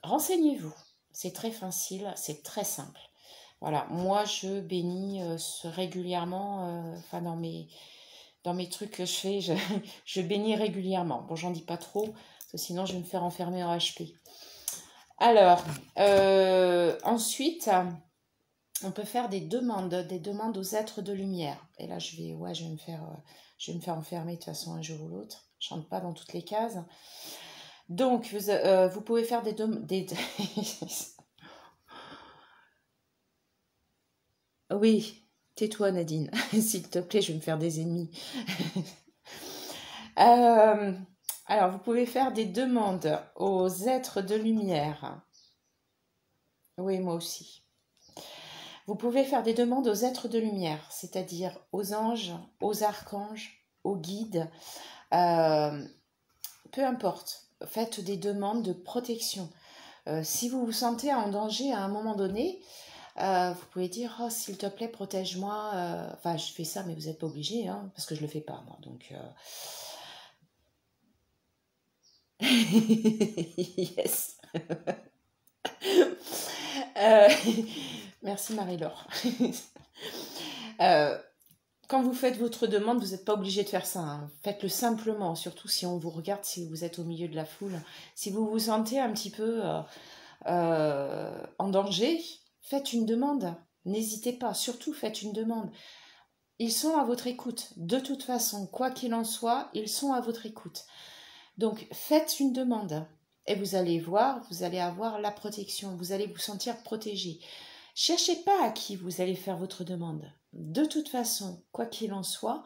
Renseignez-vous, c'est très facile, c'est très simple. Voilà, moi je bénis régulièrement, dans mes trucs que je fais, je bénis régulièrement. Bon, j'en dis pas trop, parce que sinon je vais me faire enfermer en HP. Alors, ensuite, on peut faire des demandes aux êtres de lumière. Et là, je vais me faire enfermer de toute façon un jour ou l'autre. Je rentre pas dans toutes les cases. Donc, vous pouvez faire des Oui, tais-toi Nadine, s'il te plaît, je vais me faire des ennemis. Alors, vous pouvez faire des demandes aux êtres de lumière. Oui, moi aussi. Vous pouvez faire des demandes aux êtres de lumière, c'est-à-dire aux anges, aux archanges, aux guides, peu importe. Faites des demandes de protection. Si vous vous sentez en danger à un moment donné, Vous pouvez dire, oh, s'il te plaît, protège-moi. Enfin, je fais ça, mais vous n'êtes pas obligé, hein, parce que je le fais pas, moi. Donc, yes. Euh, Merci Marie-Laure. Euh, Quand vous faites votre demande, vous n'êtes pas obligé de faire ça, hein. Faites-le simplement, surtout si on vous regarde, si vous êtes au milieu de la foule. Si vous vous sentez un petit peu en danger, faites une demande. N'hésitez pas, surtout faites une demande. Ils sont à votre écoute. De toute façon, quoi qu'il en soit, ils sont à votre écoute. Donc faites une demande et vous allez voir, vous allez avoir la protection, vous allez vous sentir protégé. Cherchez pas à qui vous allez faire votre demande. De toute façon, quoi qu'il en soit,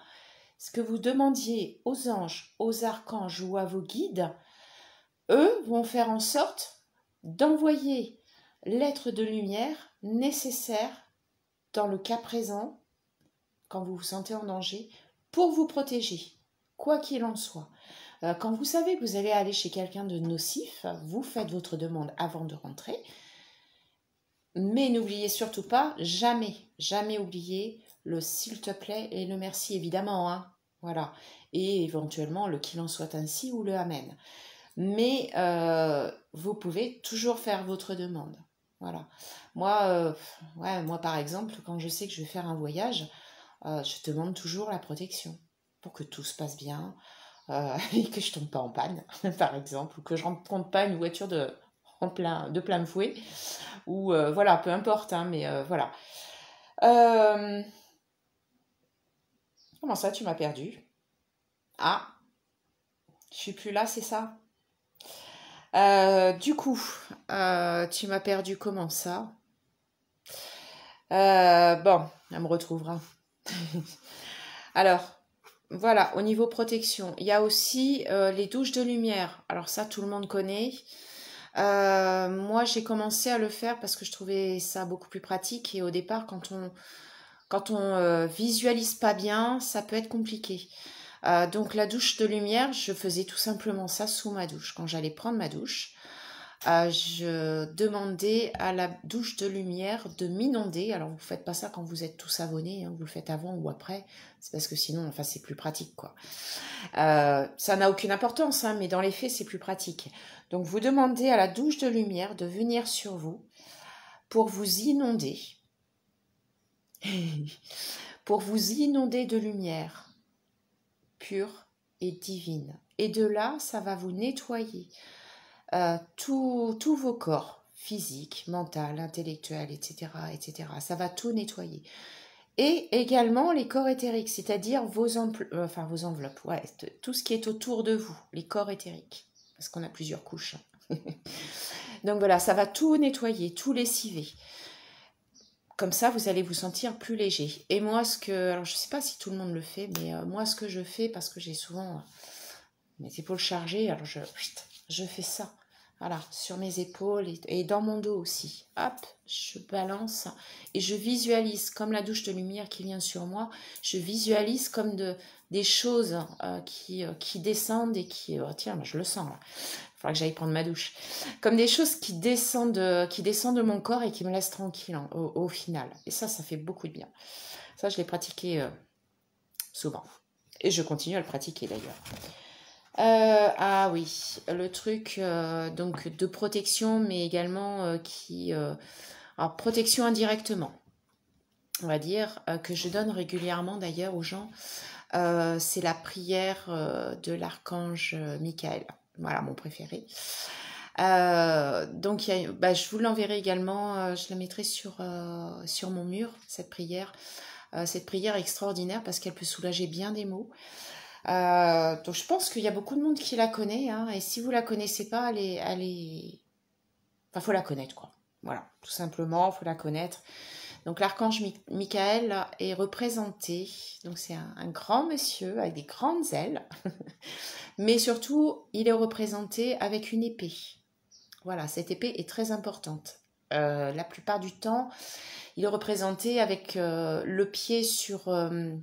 ce que vous demandiez aux anges, aux archanges ou à vos guides, eux vont faire en sorte d'envoyer l'être de lumière nécessaire dans le cas présent, quand vous vous sentez en danger, pour vous protéger, quoi qu'il en soit. Quand vous savez que vous allez aller chez quelqu'un de nocif, vous faites votre demande avant de rentrer. Mais n'oubliez surtout pas, jamais, jamais oublier le s'il te plaît et le merci, évidemment. Hein, voilà. Et éventuellement le qu'il en soit ainsi ou le amen. Mais vous pouvez toujours faire votre demande. Voilà. Moi, par exemple, quand je sais que je vais faire un voyage, je demande toujours la protection pour que tout se passe bien, et que je tombe pas en panne, par exemple, ou que je rencontre pas une voiture de plein fouet, ou voilà, peu importe, hein, mais voilà. Euh, Comment ça, tu m'as perdu? Ah, je suis plus là, c'est ça? Du coup, tu m'as perdu comment ça? Bon, elle me retrouvera. Alors, voilà, au niveau protection, il y a aussi les douches de lumière. Alors ça, tout le monde connaît. Moi, j'ai commencé à le faire parce que je trouvais ça beaucoup plus pratique. Et au départ, quand on visualise pas bien, ça peut être compliqué. Donc la douche de lumière, je faisais tout simplement ça sous ma douche. Quand j'allais prendre ma douche, je demandais à la douche de lumière de m'inonder. Alors vous faites pas ça quand vous êtes tout savonné, hein, vous le faites avant ou après. C'est parce que sinon, enfin, c'est plus pratique, quoi. Ça n'a aucune importance, hein, mais dans les faits, c'est plus pratique. Donc vous demandez à la douche de lumière de venir sur vous pour vous inonder, pour vous inonder de lumière pure et divine. Et de là, ça va vous nettoyer tous vos corps, physique, mental, intellectuel, etc., etc. Ça va tout nettoyer. Et également les corps éthériques, c'est-à-dire vos enveloppes, ouais, tout ce qui est autour de vous, les corps éthériques, parce qu'on a plusieurs couches. Donc voilà, ça va tout nettoyer, tout lessiver. Comme ça, vous allez vous sentir plus léger. Et moi, alors je ne sais pas si tout le monde le fait, mais moi, ce que je fais, parce que j'ai souvent mes épaules chargées, alors je fais ça. Voilà, sur mes épaules et dans mon dos aussi. Hop, je balance et je visualise comme la douche de lumière qui vient sur moi. Je visualise comme des choses qui descendent et qui... tiens, je le sens là. Il faudra que j'aille prendre ma douche. Comme des choses qui descendent de mon corps et qui me laissent tranquille au final. Et ça fait beaucoup de bien. Ça, je l'ai pratiqué souvent. Et je continue à le pratiquer d'ailleurs. Ah oui, le truc donc de protection, mais également alors, protection indirectement, on va dire, que je donne régulièrement d'ailleurs aux gens. C'est la prière de l'archange Michael. Voilà, mon préféré. Donc, je vous l'enverrai également, je la mettrai sur mon mur, cette prière. Cette prière extraordinaire parce qu'elle peut soulager bien des maux. Donc je pense qu'il y a beaucoup de monde qui la connaît, hein, et si vous la connaissez pas, enfin, faut la connaître, quoi. Voilà, tout simplement, faut la connaître. Donc l'archange Michael là, est représenté, donc c'est un grand monsieur avec des grandes ailes, mais surtout il est représenté avec une épée. Voilà, cette épée est très importante. La plupart du temps, il est représenté avec le pied sur un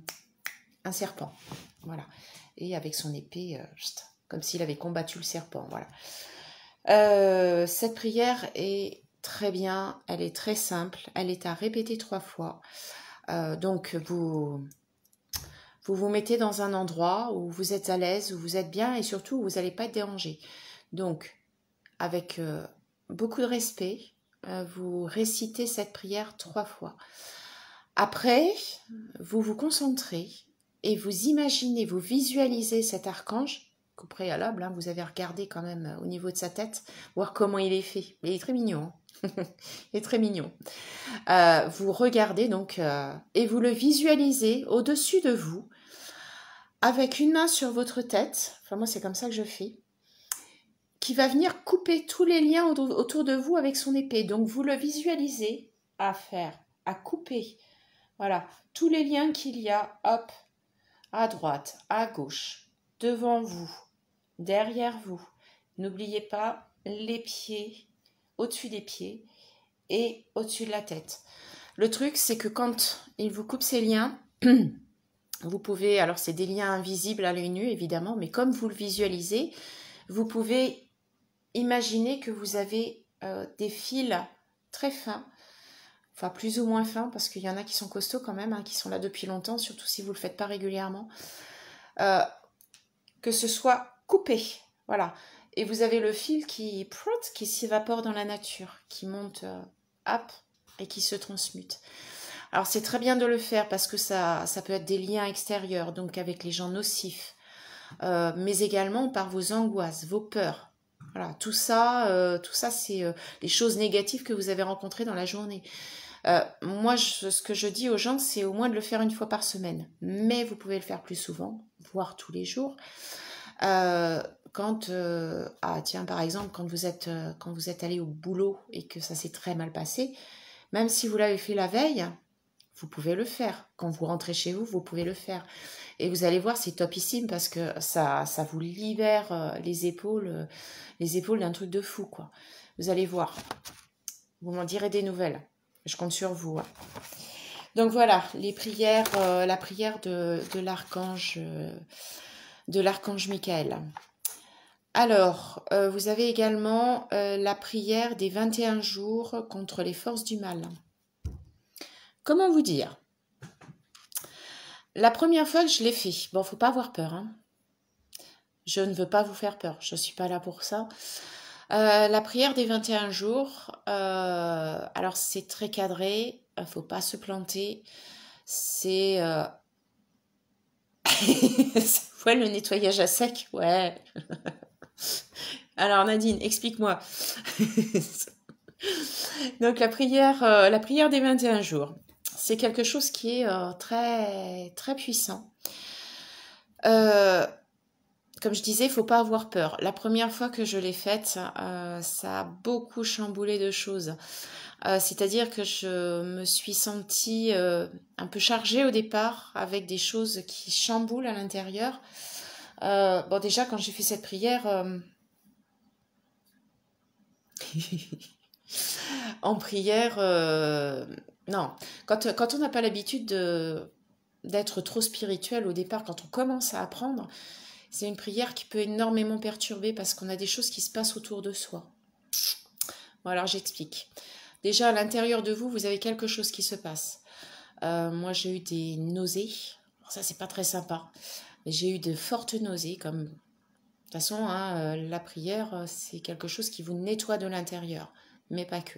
serpent. Voilà. Et avec son épée, comme s'il avait combattu le serpent. Voilà. Cette prière est très bien, elle est très simple, elle est à répéter 3 fois. Donc vous mettez dans un endroit où vous êtes à l'aise, où vous êtes bien et surtout où vous n'allez pas être dérangé. Donc, avec beaucoup de respect, vous récitez cette prière 3 fois. Après, vous vous concentrez et vous imaginez, vous visualisez cet archange qu'au préalable, vous avez regardé quand même au niveau de sa tête, voir comment il est fait. Il est très mignon. Il est très mignon. Vous regardez donc et vous le visualisez au-dessus de vous, avec une main sur votre tête. Enfin, moi, c'est comme ça que je fais. Qui va venir couper tous les liens autour de vous avec son épée. Donc, vous le visualisez à couper. Voilà, tous les liens qu'il y a, hop, à droite, à gauche, devant vous, derrière vous. N'oubliez pas les pieds, au-dessus des pieds et au-dessus de la tête. Le truc, c'est que quand il vous coupe ces liens, vous pouvez, alors c'est des liens invisibles à l'œil nu évidemment, mais comme vous le visualisez, vous pouvez imaginer que vous avez des fils très fins, enfin plus ou moins fins, parce qu'il y en a qui sont costauds quand même, qui sont là depuis longtemps, surtout si vous ne le faites pas régulièrement, que ce soit coupé, voilà. Et vous avez le fil qui s'évapore dans la nature, qui monte hop, et qui se transmute. Alors c'est très bien de le faire parce que ça peut être des liens extérieurs, donc avec les gens nocifs, mais également par vos angoisses, vos peurs. Voilà, tout ça c'est les choses négatives que vous avez rencontrées dans la journée. Moi, ce que je dis aux gens, c'est au moins de le faire une fois par semaine. Mais vous pouvez le faire plus souvent, voire tous les jours. Tiens, par exemple, quand vous êtes allé au boulot et que ça s'est très mal passé, même si vous l'avez fait la veille, vous pouvez le faire. Quand vous rentrez chez vous, vous pouvez le faire. Et vous allez voir, c'est topissime parce que ça vous libère les épaules d'un truc de fou, quoi. Vous allez voir. Vous m'en direz des nouvelles. Je compte sur vous. Donc voilà, les prières, la prière de l'archange Michael. Alors, vous avez également la prière des 21 jours contre les forces du mal. Comment vous dire? La première fois que je l'ai fait, bon, faut pas avoir peur. Je ne veux pas vous faire peur, je ne suis pas là pour ça. La prière des 21 jours, alors c'est très cadré, il ne faut pas se planter. C'est... ouais, le nettoyage à sec, ouais. Alors Nadine, explique-moi. Donc la prière des 21 jours, c'est quelque chose qui est très, très puissant. Comme je disais, il ne faut pas avoir peur. La première fois que je l'ai faite, ça a beaucoup chamboulé de choses. C'est-à-dire que je me suis sentie un peu chargée au départ, avec des choses qui chamboulent à l'intérieur. Bon, déjà, quand j'ai fait cette prière, en prière, non. Quand on n'a pas l'habitude d'être trop spirituel au départ, quand on commence à apprendre, c'est une prière qui peut énormément perturber parce qu'on a des choses qui se passent autour de soi. Bon, alors j'explique. Déjà, à l'intérieur de vous, vous avez quelque chose qui se passe. Moi, j'ai eu des nausées. Alors, ça, c'est pas très sympa. Mais j'ai eu de fortes nausées. De toute façon, la prière, c'est quelque chose qui vous nettoie de l'intérieur, mais pas que.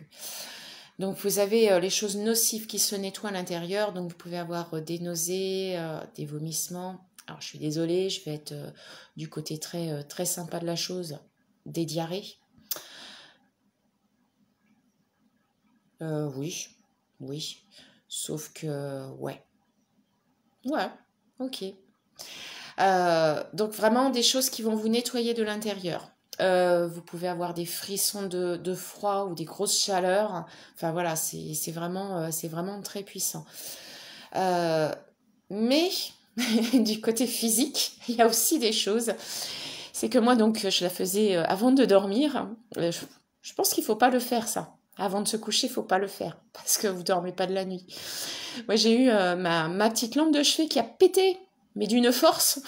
Donc, vous avez les choses nocives qui se nettoient à l'intérieur. Donc, vous pouvez avoir des nausées, des vomissements. Alors, je suis désolée, je vais être du côté très, très sympa de la chose, des diarrhées. Oui. Sauf que, ouais, ok. Donc, vraiment des choses qui vont vous nettoyer de l'intérieur. Vous pouvez avoir des frissons de froid ou des grosses chaleurs. Enfin, voilà, c'est vraiment très puissant. Mais... du côté physique, il y a aussi des choses. C'est que moi, donc, je la faisais avant de dormir. Je pense qu'il ne faut pas le faire, ça. Avant de se coucher, il ne faut pas le faire. Parce que vous ne dormez pas de la nuit. Moi, j'ai eu ma petite lampe de chevet qui a pété. mais d'une force.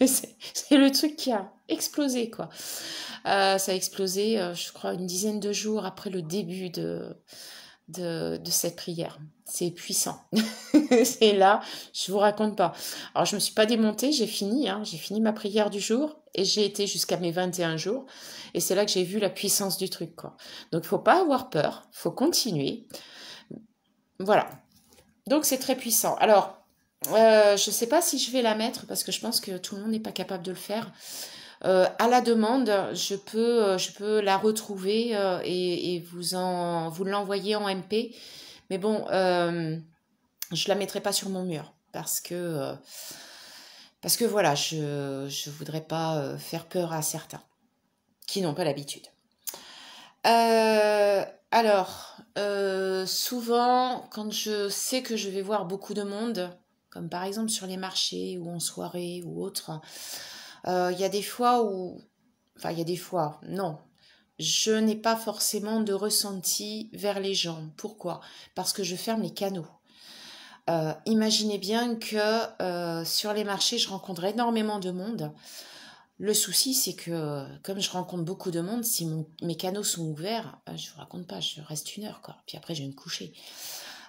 C'est le truc qui a explosé, quoi. Ça a explosé, je crois, une dizaine de jours après le début de cette prière. C'est puissant. C'est là, je vous raconte pas. Alors, je me suis pas démontée, j'ai fini, hein, j'ai fini ma prière du jour et j'ai été jusqu'à mes 21 jours. Et c'est là que j'ai vu la puissance du truc, quoi. Donc, il faut pas avoir peur, faut continuer. Voilà. Donc, c'est très puissant. Alors, je sais pas si je vais la mettre parce que je pense que tout le monde n'est pas capable de le faire. À la demande, je peux la retrouver et vous l'envoyer en MP. Mais bon, je la mettrai pas sur mon mur parce que voilà, je voudrais pas faire peur à certains qui n'ont pas l'habitude. Souvent, quand je sais que je vais voir beaucoup de monde, comme par exemple sur les marchés ou en soirée ou autre, il y a des fois où... Enfin, il y a des fois, non. Je n'ai pas forcément de ressenti vers les gens. Pourquoi? Parce que je ferme les canaux. Imaginez bien que sur les marchés, je rencontre énormément de monde. Le souci, c'est que comme je rencontre beaucoup de monde, si mes canaux sont ouverts, je vous raconte pas, je reste 1 heure, quoi. Puis après, je vais me coucher.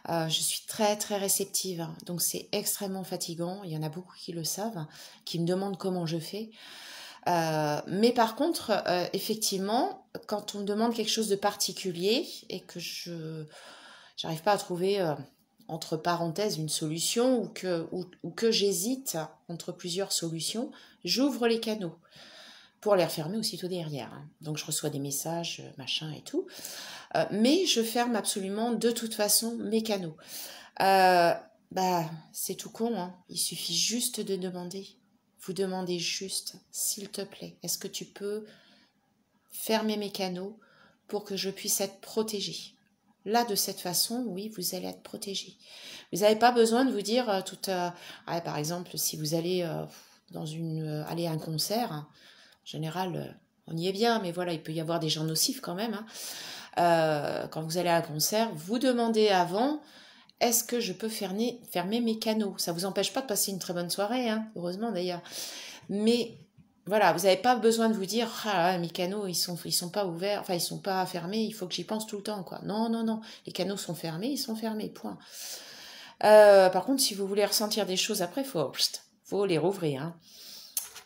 Je suis très très réceptive, hein. Donc c'est extrêmement fatigant. Il y en a beaucoup qui le savent, qui me demandent comment je fais. Mais par contre, effectivement, quand on me demande quelque chose de particulier et que je n'arrive pas à trouver entre parenthèses une solution ou que j'hésite entre plusieurs solutions, j'ouvre les canaux pour les refermer aussitôt derrière, hein. Donc je reçois des messages, machin et tout. Mais je ferme absolument de toute façon mes canaux. C'est tout con, hein. Il suffit juste de demander. Vous demandez juste, s'il te plaît, est-ce que tu peux fermer mes canaux pour que je puisse être protégée? Là, de cette façon, oui, vous allez être protégé. Vous n'avez pas besoin de vous dire par exemple, si vous allez aller à un concert, hein, en général, on y est bien, mais voilà, il peut y avoir des gens nocifs quand même, hein. Quand vous allez à un concert, vous demandez avant, est-ce que je peux fermer mes canaux? Ça ne vous empêche pas de passer une très bonne soirée, hein, heureusement d'ailleurs. Mais voilà, vous n'avez pas besoin de vous dire, ah, mes canaux, ils sont pas ouverts, enfin, ils sont pas fermés, il faut que j'y pense tout le temps, quoi. Non, non, non, les canaux sont fermés, ils sont fermés, point. Par contre, si vous voulez ressentir des choses après, faut les rouvrir, hein.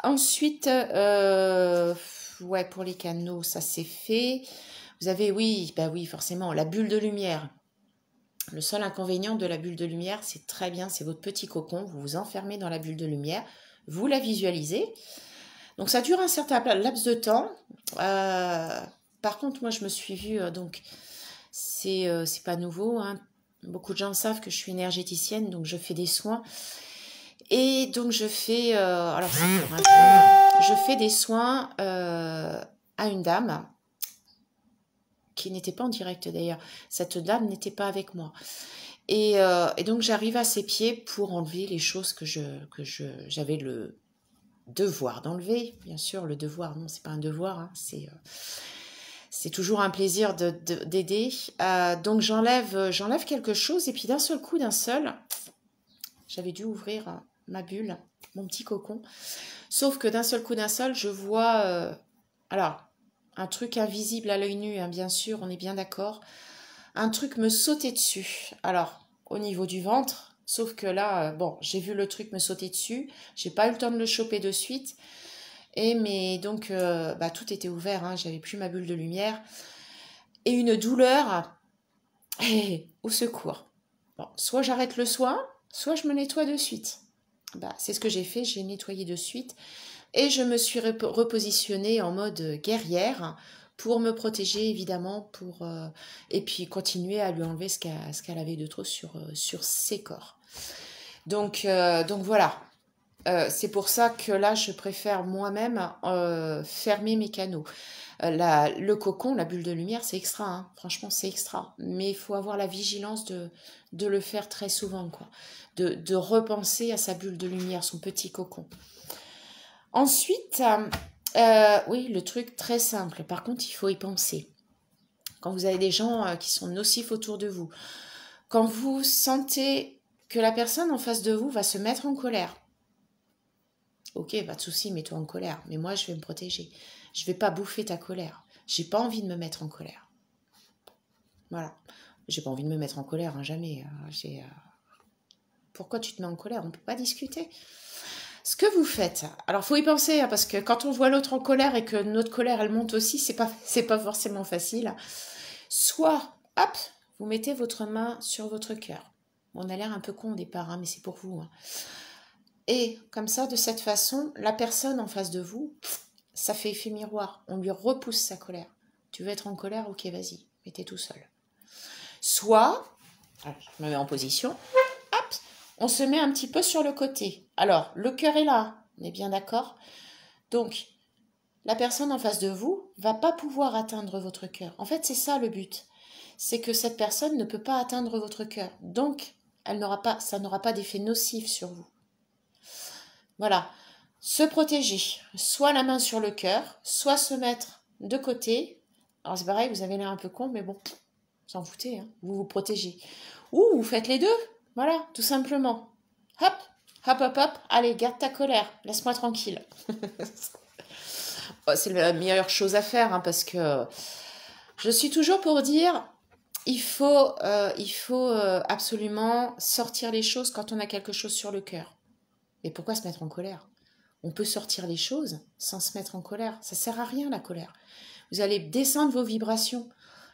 Ensuite, ouais, pour les canaux, ça c'est fait. Vous avez, oui, forcément, la bulle de lumière. Le seul inconvénient de la bulle de lumière, c'est très bien, c'est votre petit cocon, vous vous enfermez dans la bulle de lumière, vous la visualisez. Donc ça dure un certain laps de temps. Par contre, moi je me suis vue, donc c'est pas nouveau, hein. Beaucoup de gens savent que je suis énergéticienne, donc je fais des soins. Et donc je fais, je fais des soins à une dame qui n'était pas en direct d'ailleurs. Cette dame n'était pas avec moi. Et donc j'arrive à ses pieds pour enlever les choses que j'avais le devoir d'enlever. Bien sûr, le devoir, non, c'est pas un devoir, hein, c'est toujours un plaisir d'aider. Donc j'enlève quelque chose et puis d'un seul coup, j'avais dû ouvrir ma bulle, mon petit cocon. Sauf que d'un seul coup, je vois, un truc invisible à l'œil nu, hein, bien sûr, on est bien d'accord. Un truc me sautait dessus. Alors, au niveau du ventre, sauf que là, bon, j'ai vu le truc me sauter dessus. J'ai pas eu le temps de le choper de suite. Donc, tout était ouvert, hein, j'avais plus ma bulle de lumière. Et une douleur, au secours. Bon, soit j'arrête le soin, soit je me nettoie de suite. C'est ce que j'ai fait, j'ai nettoyé de suite. Et je me suis repositionnée en mode guerrière pour me protéger, évidemment, et puis continuer à lui enlever ce qu'elle avait de trop sur ses corps. Donc voilà. C'est pour ça que là, je préfère moi-même fermer mes canaux. Le cocon, la bulle de lumière, c'est extra, hein. Franchement, c'est extra. Mais il faut avoir la vigilance de le faire très souvent, quoi. De repenser à sa bulle de lumière, son petit cocon. Ensuite, oui, le truc très simple. Par contre, il faut y penser. Quand vous avez des gens qui sont nocifs autour de vous, quand vous sentez que la personne en face de vous va se mettre en colère, Ok, pas de souci, mets-toi en colère. Mais moi, je vais me protéger. Je vais pas bouffer ta colère. J'ai pas envie de me mettre en colère. Voilà. J'ai pas envie de me mettre en colère, hein, jamais. Pourquoi tu te mets en colère? On peut pas discuter. Ce que vous faites, alors faut y penser, hein, parce que quand on voit l'autre en colère et que notre colère, elle monte aussi, c'est pas forcément facile. Soit, hop, vous mettez votre main sur votre cœur. On a l'air un peu con au départ, hein, mais c'est pour vous. Hein. Et comme ça, de cette façon, la personne en face de vous, ça fait effet miroir. On lui repousse sa colère. Tu veux être en colère? Ok, vas-y, mais t'es tout seul. Soit, je me mets en position, hop, on se met un petit peu sur le côté. Alors, le cœur est là, on est bien d'accord? Donc, la personne en face de vous va pas pouvoir atteindre votre cœur. En fait, c'est ça le but. C'est que cette personne ne peut pas atteindre votre cœur. Donc, ça n'aura pas d'effet nocif sur vous. Voilà. Se protéger. Soit la main sur le cœur, soit se mettre de côté. Alors, c'est pareil, vous avez l'air un peu con, mais bon, vous en foutez, hein. Vous vous protégez. Ou vous faites les deux. Voilà, tout simplement. Hop, hop, hop, hop. Allez, garde ta colère. Laisse-moi tranquille. C'est la meilleure chose à faire, hein, parce que je suis toujours pour dire, il faut absolument sortir les choses quand on a quelque chose sur le cœur. Et pourquoi se mettre en colère? On peut sortir les choses sans se mettre en colère. Ça sert à rien, la colère. Vous allez descendre vos vibrations.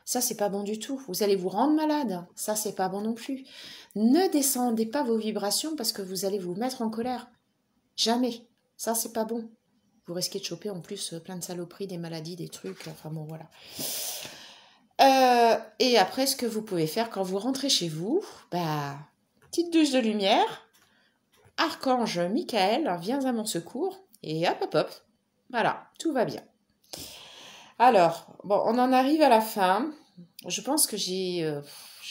Ça, c'est pas bon du tout. Vous allez vous rendre malade. Ça, c'est pas bon non plus. Ne descendez pas vos vibrations parce que vous allez vous mettre en colère. Jamais. Ça, c'est pas bon. Vous risquez de choper en plus plein de saloperies, des maladies, des trucs. Enfin bon, voilà. Et après, ce que vous pouvez faire quand vous rentrez chez vous, petite douche de lumière. Archange Michael, viens à mon secours. Et hop, hop, hop. Voilà, tout va bien. Alors, bon, on en arrive à la fin. Je pense que je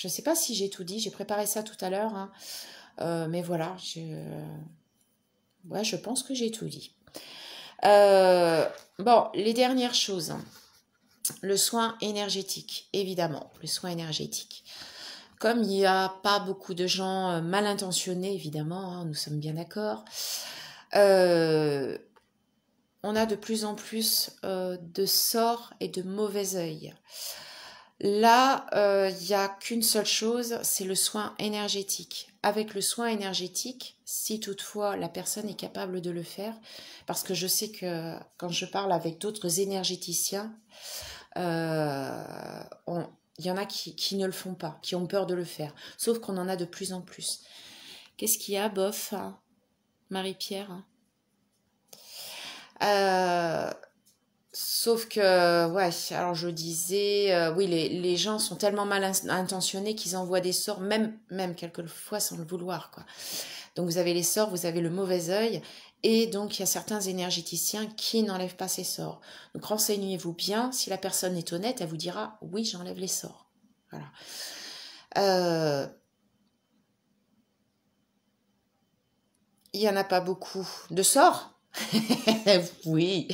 ne sais pas si j'ai tout dit. J'ai préparé ça tout à l'heure. Hein. Mais voilà, je pense que j'ai tout dit. Bon, les dernières choses. Le soin énergétique, évidemment. Le soin énergétique. Comme il n'y a pas beaucoup de gens mal intentionnés, évidemment, hein, nous sommes bien d'accord, on a de plus en plus de sorts et de mauvais œil. Là, il n'y a qu'une seule chose, c'est le soin énergétique. Avec le soin énergétique, si toutefois la personne est capable de le faire, parce que je sais que quand je parle avec d'autres énergéticiens, il y en a qui ne le font pas, qui ont peur de le faire. Sauf qu'on en a de plus en plus. Qu'est-ce qu'il y a, bof, hein, Marie-Pierre? Sauf que, ouais, alors je disais, oui, les gens sont tellement mal intentionnés qu'ils envoient des sorts, même quelquefois sans le vouloir, quoi. Donc vous avez les sorts, vous avez le mauvais œil, et donc il y a certains énergéticiens qui n'enlèvent pas ces sorts. Donc renseignez-vous bien, si la personne est honnête, elle vous dira, oui, j'enlève les sorts. Voilà. Il n'y en a pas beaucoup. De sorts? Oui.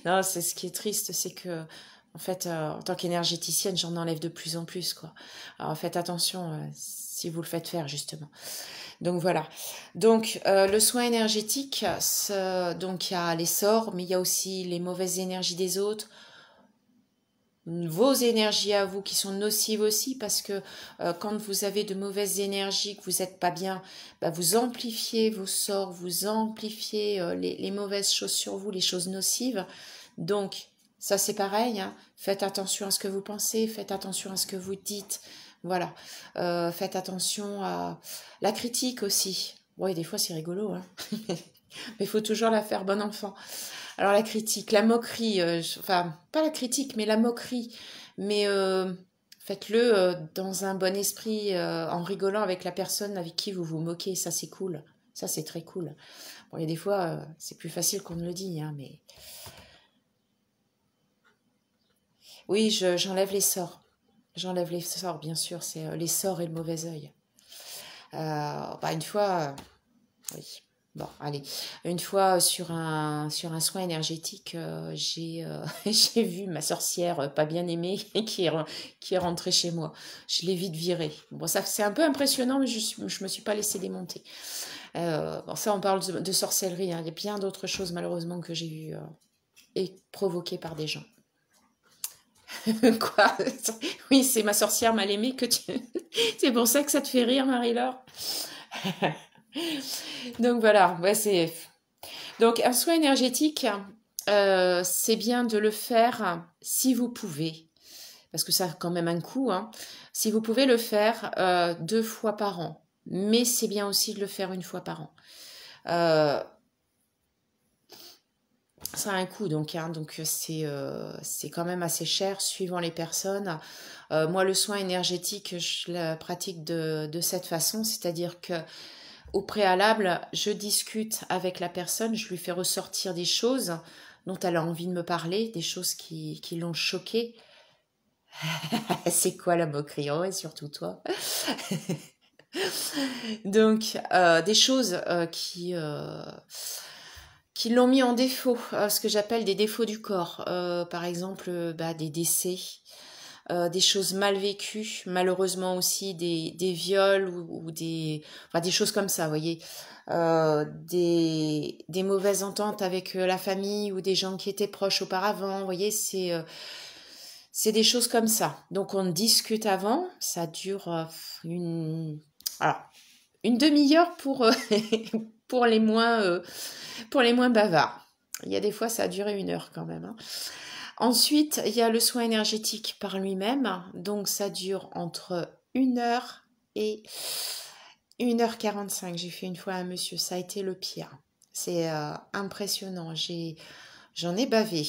Non, c'est ce qui est triste, c'est que, en fait, en tant qu'énergéticienne, j'en enlève de plus en plus, quoi. Alors faites attention si vous le faites faire, justement. Donc voilà. Donc le soin énergétique, donc il y a les sorts, mais il y a aussi les mauvaises énergies des autres, vos énergies à vous qui sont nocives aussi, parce que quand vous avez de mauvaises énergies, que vous n'êtes pas bien, vous amplifiez vos sorts, vous amplifiez les mauvaises choses sur vous, les choses nocives. Donc ça c'est pareil, hein. Faites attention à ce que vous pensez, faites attention à ce que vous dites, voilà. Faites attention à la critique aussi. Ouais, des fois c'est rigolo, hein. Mais il faut toujours la faire bon enfant. Alors la critique, la moquerie, enfin pas la critique, mais la moquerie. Mais faites-le dans un bon esprit, en rigolant avec la personne avec qui vous vous moquez. Ça c'est cool. Ça c'est très cool. Bon, il y a des fois, c'est plus facile qu'on ne le dit, hein, mais... Oui, j'enlève les sorts. J'enlève les sorts, bien sûr. C'est les sorts et le mauvais œil. Une fois... oui. Bon, allez. Une fois sur un soin énergétique, j'ai vu ma sorcière pas bien aimée qui est rentrée chez moi. Je l'ai vite virée. Bon, ça c'est un peu impressionnant, mais je me suis pas laissée démonter. Bon, ça, on parle de sorcellerie, hein. Il y a bien d'autres choses, malheureusement, que j'ai vues et provoquées par des gens. Quoi? Oui, c'est ma sorcière mal aimée que tu... C'est pour ça que ça te fait rire, Marie-Laure. Donc voilà, ouais, c'est... Donc un soin énergétique, c'est bien de le faire si vous pouvez, parce que ça a quand même un coût, hein. Si vous pouvez le faire 2 fois par an, mais c'est bien aussi de le faire 1 fois par an. Ça a un coût donc, hein, donc c'est quand même assez cher suivant les personnes. Moi, le soin énergétique, je le pratique de cette façon, c'est-à-dire que au préalable, je discute avec la personne, je lui fais ressortir des choses dont elle a envie de me parler, des choses qui l'ont choquée. C'est quoi la moquerie? Oh, et surtout toi. Donc, des choses qui l'ont mis en défaut, ce que j'appelle des défauts du corps. Par exemple, des décès, des choses mal vécues, malheureusement aussi des viols ou des choses comme ça, vous voyez. Des mauvaises ententes avec la famille ou des gens qui étaient proches auparavant, vous voyez, c'est des choses comme ça. Donc on discute avant, ça dure alors, une demi-heure pour, pour pour les moins bavards. Il y a des fois, ça a duré 1 heure quand même, hein. Ensuite, il y a le soin énergétique par lui-même. Donc, ça dure entre 1 heure et 1h45. J'ai fait une fois un monsieur, ça a été le pire. C'est impressionnant. J'en ai bavé.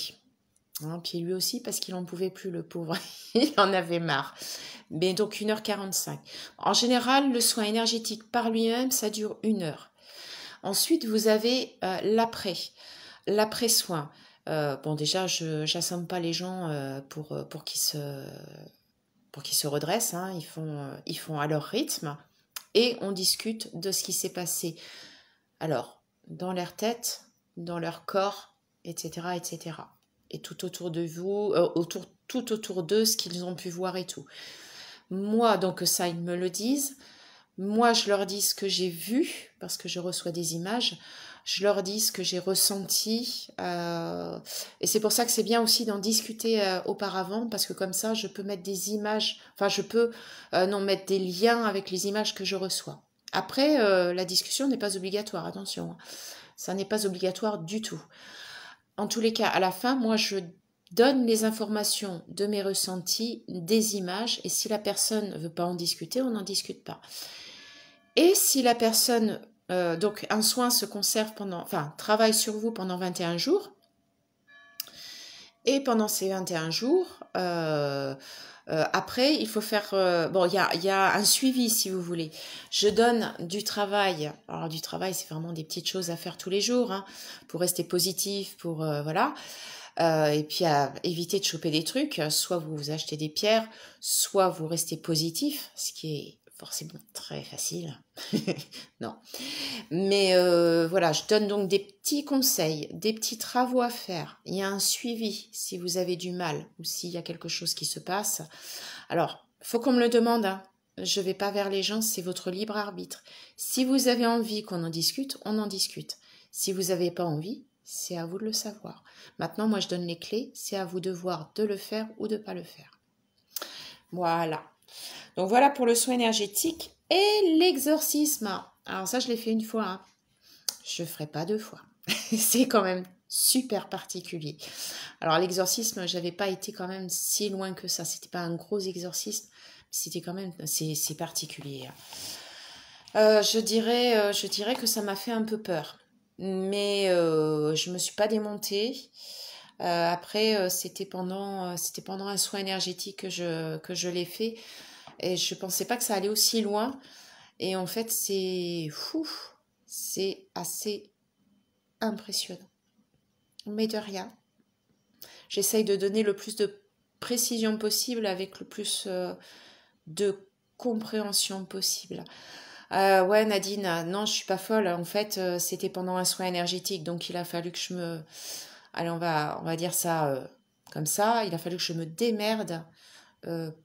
Hein, puis lui aussi, parce qu'il n'en pouvait plus, le pauvre. Il en avait marre. Mais donc 1h45. En général, le soin énergétique par lui-même, ça dure 1 heure. Ensuite, vous avez l'après. L'après-soin. Bon, déjà, je n'assomme pas les gens pour qu'ils se redressent, hein. Ils font à leur rythme et on discute de ce qui s'est passé. Alors, dans leur tête, dans leur corps, etc., etc. Et tout autour de vous, tout autour d'eux, ce qu'ils ont pu voir et tout. Moi, donc ça, ils me le disent. Moi, je leur dis ce que j'ai vu, parce que je reçois des images. Je leur dis ce que j'ai ressenti. Et c'est pour ça que c'est bien aussi d'en discuter auparavant, parce que comme ça, je peux mettre des images, enfin, je peux non mettre des liens avec les images que je reçois. Après, la discussion n'est pas obligatoire, attention, hein. Ça n'est pas obligatoire du tout. En tous les cas, à la fin, moi, je donne les informations de mes ressentis, des images, et si la personne ne veut pas en discuter, on n'en discute pas. Et si la personne, donc un soin se conserve travaille sur vous pendant 21 jours, et pendant ces 21 jours, après, il faut faire, il y a un suivi si vous voulez. Je donne du travail. Alors du travail, c'est vraiment des petites choses à faire tous les jours, hein, pour rester positif, pour voilà. Et puis à éviter de choper des trucs. Soit vous achetez des pierres, soit vous restez positif, ce qui est forcément très facile. Non. Mais voilà, je donne donc des petits conseils, des petits travaux à faire. Il y a un suivi si vous avez du mal ou s'il y a quelque chose qui se passe. Alors, faut qu'on me le demande, hein. Je vais pas vers les gens, c'est votre libre arbitre. Si vous avez envie qu'on en discute, on en discute. Si vous n'avez pas envie, c'est à vous de le savoir. Maintenant, moi, je donne les clés, c'est à vous de voir de le faire ou de pas le faire. Voilà. Donc voilà pour le soin énergétique et l'exorcisme. Alors ça, je l'ai fait 1 fois, hein. Je ne ferai pas 2 fois. C'est quand même super particulier. Alors l'exorcisme, j'avais pas été quand même si loin que ça. C'était pas un gros exorcisme, c'était quand même c'est particulier. Je dirais que ça m'a fait un peu peur, mais je me suis pas démontée. Après, c'était pendant un soin énergétique que je l'ai fait et je pensais pas que ça allait aussi loin. Et en fait, c'est assez impressionnant. Mais de rien. J'essaye de donner le plus de précision possible avec le plus de compréhension possible. Ouais, Nadine, non, je suis pas folle. En fait, c'était pendant un soin énergétique, donc il a fallu que je me... Allez, on va dire ça comme ça. Il a fallu que je me démerde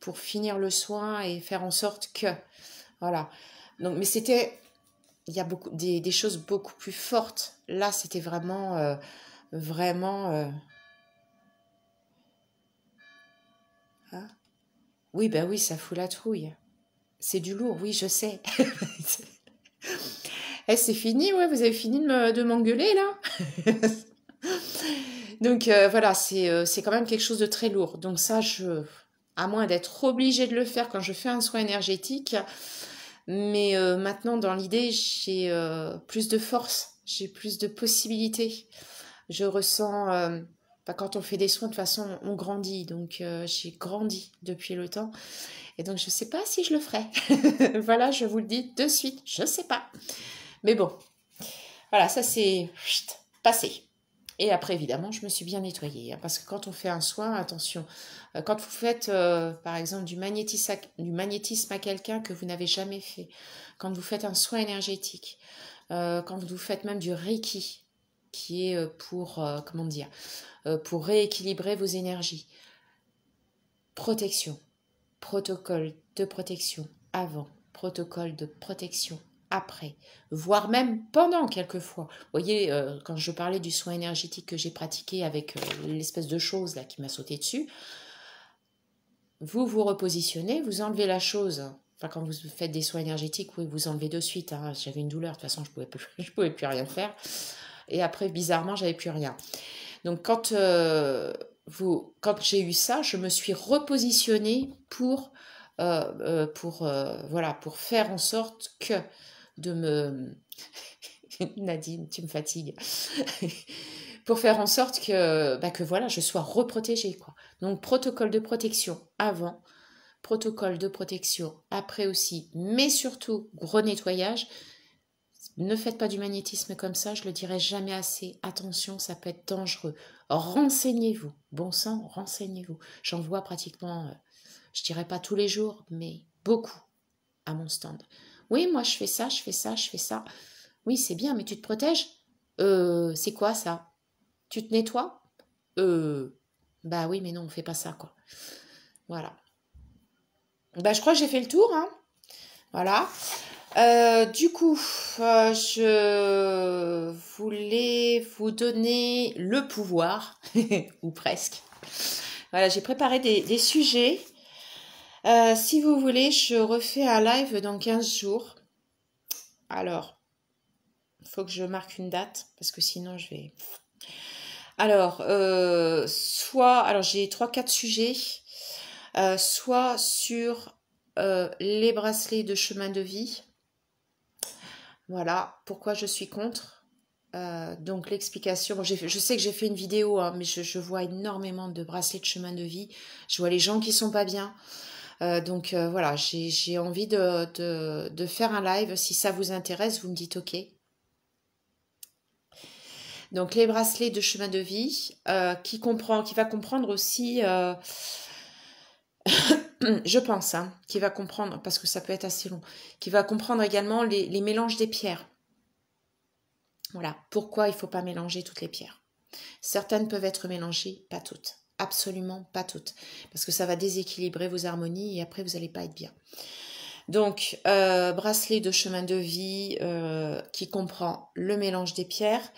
pour finir le soin et faire en sorte que... Voilà. Donc, mais c'était il y a beaucoup, des choses beaucoup plus fortes. Là, c'était vraiment, vraiment... ah. Oui, ben oui, ça fout la trouille. C'est du lourd, oui, je sais. Eh, c'est fini, ouais, vous avez fini de m'engueuler, là. Donc, voilà, c'est quand même quelque chose de très lourd. Donc ça, à moins d'être obligée de le faire quand je fais un soin énergétique, mais maintenant, dans l'idée, j'ai plus de force, j'ai plus de possibilités. Je ressens, quand on fait des soins, de toute façon, on grandit. Donc, j'ai grandi depuis le temps. Et donc, je ne sais pas si je le ferai. Voilà, je vous le dis de suite, je ne sais pas. Mais bon, voilà, ça c'est passé. Et après, évidemment, je me suis bien nettoyée. Hein, parce que quand on fait un soin, attention, quand vous faites, par exemple, du magnétisme à quelqu'un que vous n'avez jamais fait, quand vous faites un soin énergétique, quand vous faites même du Reiki, qui est pour, comment dire, pour rééquilibrer vos énergies. Protection, protocole de protection avant, protocole de protection après, voire même pendant quelquefois. Vous voyez, quand je parlais du soin énergétique que j'ai pratiqué avec l'espèce de chose là qui m'a sauté dessus, vous vous repositionnez, vous enlevez la chose. Enfin, quand vous faites des soins énergétiques, oui, vous enlevez de suite. Hein. J'avais une douleur, de toute façon, je pouvais plus rien faire. Et après, bizarrement, j'avais plus rien. Donc, quand j'ai eu ça, je me suis repositionnée voilà, pour faire en sorte que de me... Nadine, tu me fatigues. Pour faire en sorte que voilà, je sois reprotégée, quoi. Donc, protocole de protection avant, protocole de protection après aussi, mais surtout, gros nettoyage. Ne faites pas du magnétisme comme ça, je le dirai jamais assez. Attention, ça peut être dangereux. Renseignez-vous. Bon sang, renseignez-vous. J'en vois pratiquement, je dirais pas tous les jours, mais beaucoup à mon stand. Oui, moi je fais ça, je fais ça, je fais ça. Oui, c'est bien, mais tu te protèges? C'est quoi ça? Tu te nettoies? Bah oui, mais non, on fait pas ça, quoi. Voilà. Bah, je crois que j'ai fait le tour, hein. Voilà. Du coup, je voulais vous donner le pouvoir, ou presque. Voilà, j'ai préparé des sujets. Si vous voulez, je refais un live dans 15 jours. Alors, il faut que je marque une date, parce que sinon je vais... Alors, alors j'ai 3-4 sujets, soit sur les bracelets de chemin de vie. Voilà, pourquoi je suis contre. Donc l'explication, bon, je sais que j'ai fait une vidéo, hein, mais je vois énormément de bracelets de chemin de vie. Je vois les gens qui sont pas bien. Donc voilà, j'ai envie de faire un live. Si ça vous intéresse, vous me dites OK. Donc les bracelets de chemin de vie, qui va comprendre aussi, je pense, hein, qui va comprendre, parce que ça peut être assez long, qui va comprendre également les mélanges des pierres. Voilà, pourquoi il ne faut pas mélanger toutes les pierres. Certaines peuvent être mélangées, pas toutes. Absolument pas toutes. Parce que ça va déséquilibrer vos harmonies et après vous n'allez pas être bien. Donc, bracelet de chemin de vie qui comprend le mélange des pierres.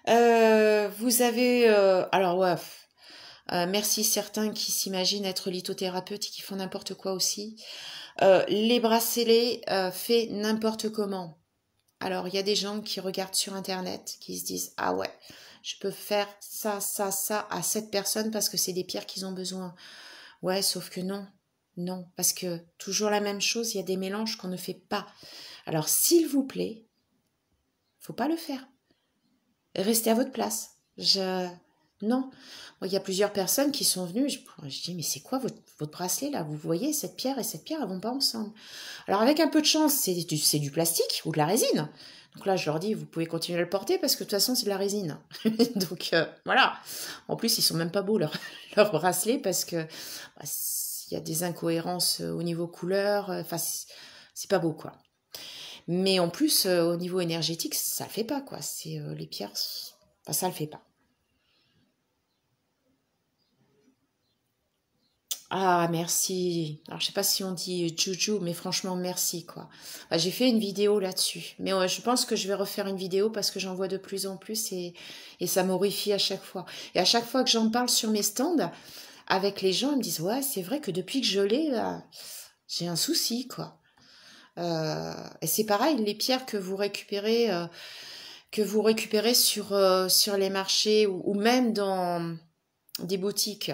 Vous avez... alors, ouais, merci certains qui s'imaginent être lithothérapeutes et qui font n'importe quoi aussi. Les bracelets faits n'importe comment. Alors, il y a des gens qui regardent sur Internet, qui se disent « Ah ouais, je peux faire ça, ça, ça à cette personne parce que c'est des pierres qu'ils ont besoin. » Ouais, sauf que non. Non, parce que toujours la même chose, il y a des mélanges qu'on ne fait pas. Alors, s'il vous plaît, faut pas le faire. Restez à votre place. Non. Moi, il y a plusieurs personnes qui sont venues. Je dis, mais c'est quoi votre bracelet là? Vous voyez, cette pierre et cette pierre, elles vont pas ensemble. Alors, avec un peu de chance, c'est du plastique ou de la résine. Donc là, je leur dis, vous pouvez continuer à le porter parce que de toute façon, c'est de la résine. Donc, voilà. En plus, ils sont même pas beaux, leurs bracelets, parce que il y a des incohérences au niveau couleur. Enfin, c'est pas beau, quoi. Mais en plus, au niveau énergétique, ça le fait pas, quoi. C'est les pierres, enfin, ça le fait pas. Ah, merci. Alors, je sais pas si on dit Juju, mais franchement, merci, quoi. Bah, j'ai fait une vidéo là-dessus. Mais ouais, je pense que je vais refaire une vidéo parce que j'en vois de plus en plus et ça m'horrifie à chaque fois. Et à chaque fois que j'en parle sur mes stands, avec les gens, ils me disent, ouais, c'est vrai que depuis que je l'ai, j'ai un souci, quoi. Et c'est pareil, les pierres que vous récupérez sur les marchés ou même dans des boutiques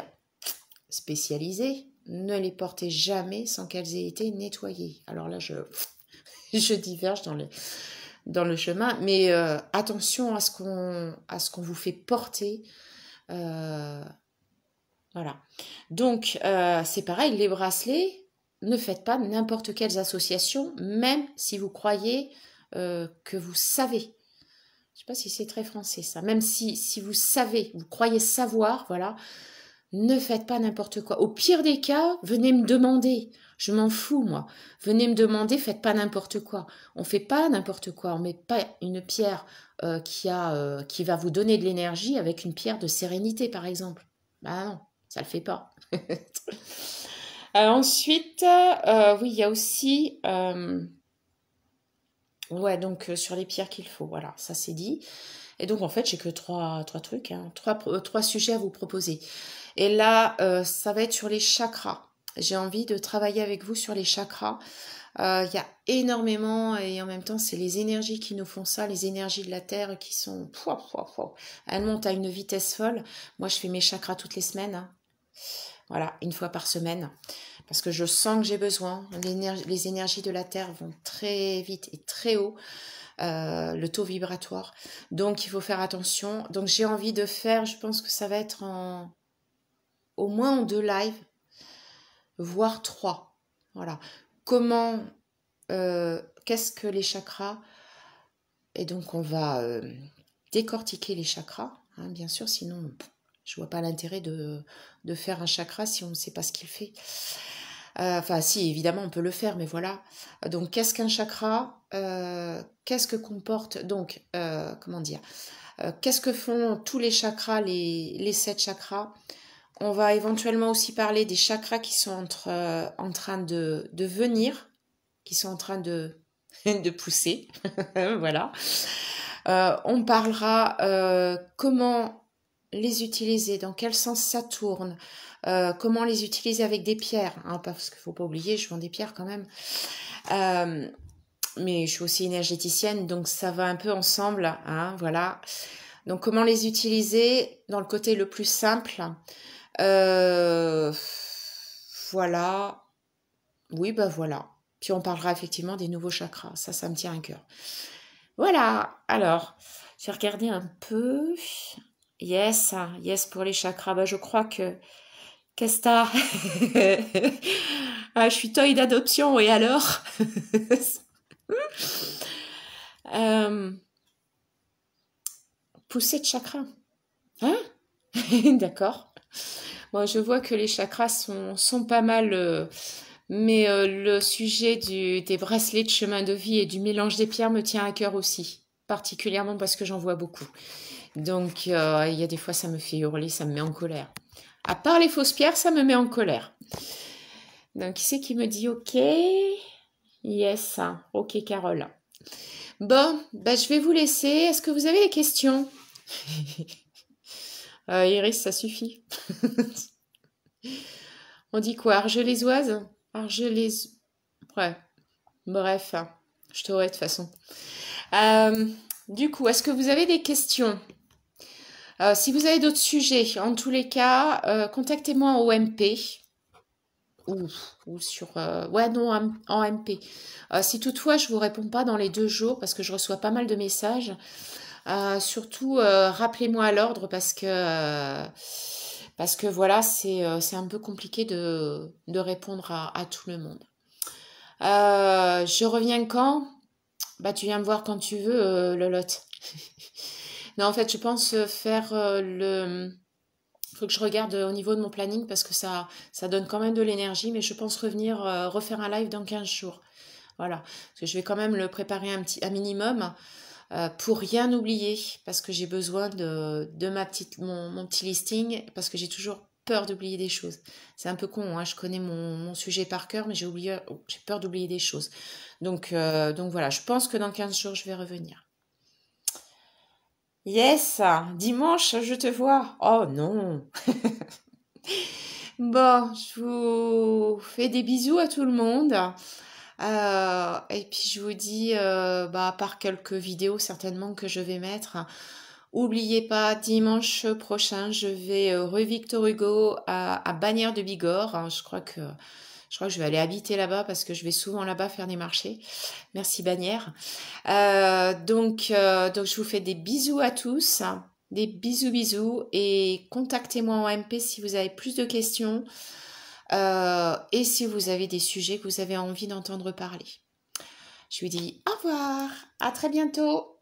spécialisées, ne les portez jamais sans qu'elles aient été nettoyées. Alors là, je diverge dans le chemin, mais attention à ce qu'on vous fait porter. euh, voilà. Donc, c'est pareil, les bracelets, ne faites pas n'importe quelles associations, même si vous croyez que vous savez. Je sais pas si c'est très français ça. Même si vous savez, vous croyez savoir, voilà, ne faites pas n'importe quoi. Au pire des cas, venez me demander. Je m'en fous, moi. Venez me demander, faites pas n'importe quoi. On fait pas n'importe quoi. On met pas une pierre qui va vous donner de l'énergie avec une pierre de sérénité, par exemple. Bah non, ça le fait pas. Ensuite, oui, il y a aussi... ouais, donc sur les pierres qu'il faut, voilà, ça c'est dit. Et donc en fait, j'ai que trois trucs, hein, trois sujets à vous proposer. Et là, ça va être sur les chakras. J'ai envie de travailler avec vous sur les chakras. Il y a énormément, et en même temps, c'est les énergies qui nous font ça, les énergies de la Terre qui sont... pouah, pouah, pouah. Elles montent à une vitesse folle. Moi, je fais mes chakras toutes les semaines, hein. Voilà, une fois par semaine. Parce que je sens que j'ai besoin. Les énergies de la Terre vont très vite et très haut. Le taux vibratoire. Donc, il faut faire attention. Donc, j'ai envie de faire, je pense que ça va être au moins en 2 lives, voire 3. Voilà. Comment, qu'est-ce que les chakras? Et donc, on va décortiquer les chakras, hein, bien sûr, sinon, je vois pas l'intérêt de faire un chakra si on ne sait pas ce qu'il fait. Enfin, si, évidemment, on peut le faire, mais voilà. Donc, qu'est-ce qu'un chakra? Qu'est-ce que comporte... Donc, comment dire? Qu'est-ce que font tous les chakras, les 7 chakras? On va éventuellement aussi parler des chakras qui sont en train de venir, qui sont en train de pousser. Voilà. On parlera comment les utiliser, dans quel sens ça tourne, comment les utiliser avec des pierres, hein, parce qu'il ne faut pas oublier, je vends des pierres quand même. Mais je suis aussi énergéticienne, donc ça va un peu ensemble, hein, voilà. Donc comment les utiliser dans le côté le plus simple. Voilà. Oui, bah voilà. Puis on parlera effectivement des nouveaux chakras. Ça me tient à cœur. Voilà. Alors, j'ai regardé un peu. Yes, yes pour les chakras. Bah, je crois que... Qu'est-ce que t'as? Ah, je suis toy d'adoption, et alors? Poussée de chakras. Hein? D'accord. Bon, je vois que les chakras sont pas mal, mais le sujet des bracelets de chemin de vie et du mélange des pierres me tient à cœur aussi, particulièrement parce que j'en vois beaucoup. Donc, il y a des fois, ça me fait hurler, ça me met en colère. À part les fausses pierres, ça me met en colère. Donc, qui c'est qui me dit OK? Yes, OK, Carole. Bon, bah, je vais vous laisser. Est-ce que vous avez des questions? Iris, ça suffit. On dit quoi? Argelésoise? Argelés... Ouais, bref, je t'aurai de toute façon. Du coup, est-ce que vous avez des questions? Si vous avez d'autres sujets, en tous les cas, contactez-moi en OMP ou sur... ouais, non, en MP. Si toutefois, je ne vous réponds pas dans les 2 jours parce que je reçois pas mal de messages, surtout, rappelez-moi à l'ordre parce que voilà, c'est un peu compliqué de répondre à tout le monde. Je reviens quand? Bah, tu viens me voir quand tu veux, Lolotte. Non, en fait, je pense faire le... Faut que je regarde au niveau de mon planning parce que ça donne quand même de l'énergie, mais je pense revenir refaire un live dans 15 jours. Voilà. Parce que je vais quand même le préparer un minimum pour rien oublier parce que j'ai besoin de mon petit listing parce que j'ai toujours peur d'oublier des choses. C'est un peu con, hein, je connais mon sujet par cœur, mais j'ai peur d'oublier des choses. Donc voilà, je pense que dans 15 jours, je vais revenir. Yes, dimanche, je te vois. Oh non. Bon, je vous fais des bisous à tout le monde. Et puis je vous dis, à part quelques vidéos certainement que je vais mettre, oubliez pas, dimanche prochain, je vais rue Victor Hugo à Bagnères de Bigorre. Hein, je crois que je vais aller habiter là-bas parce que je vais souvent là-bas faire des marchés. Merci Bagnères. Donc je vous fais des bisous à tous. Des bisous bisous et contactez-moi en MP si vous avez plus de questions et si vous avez des sujets que vous avez envie d'entendre parler. Je vous dis au revoir, à très bientôt.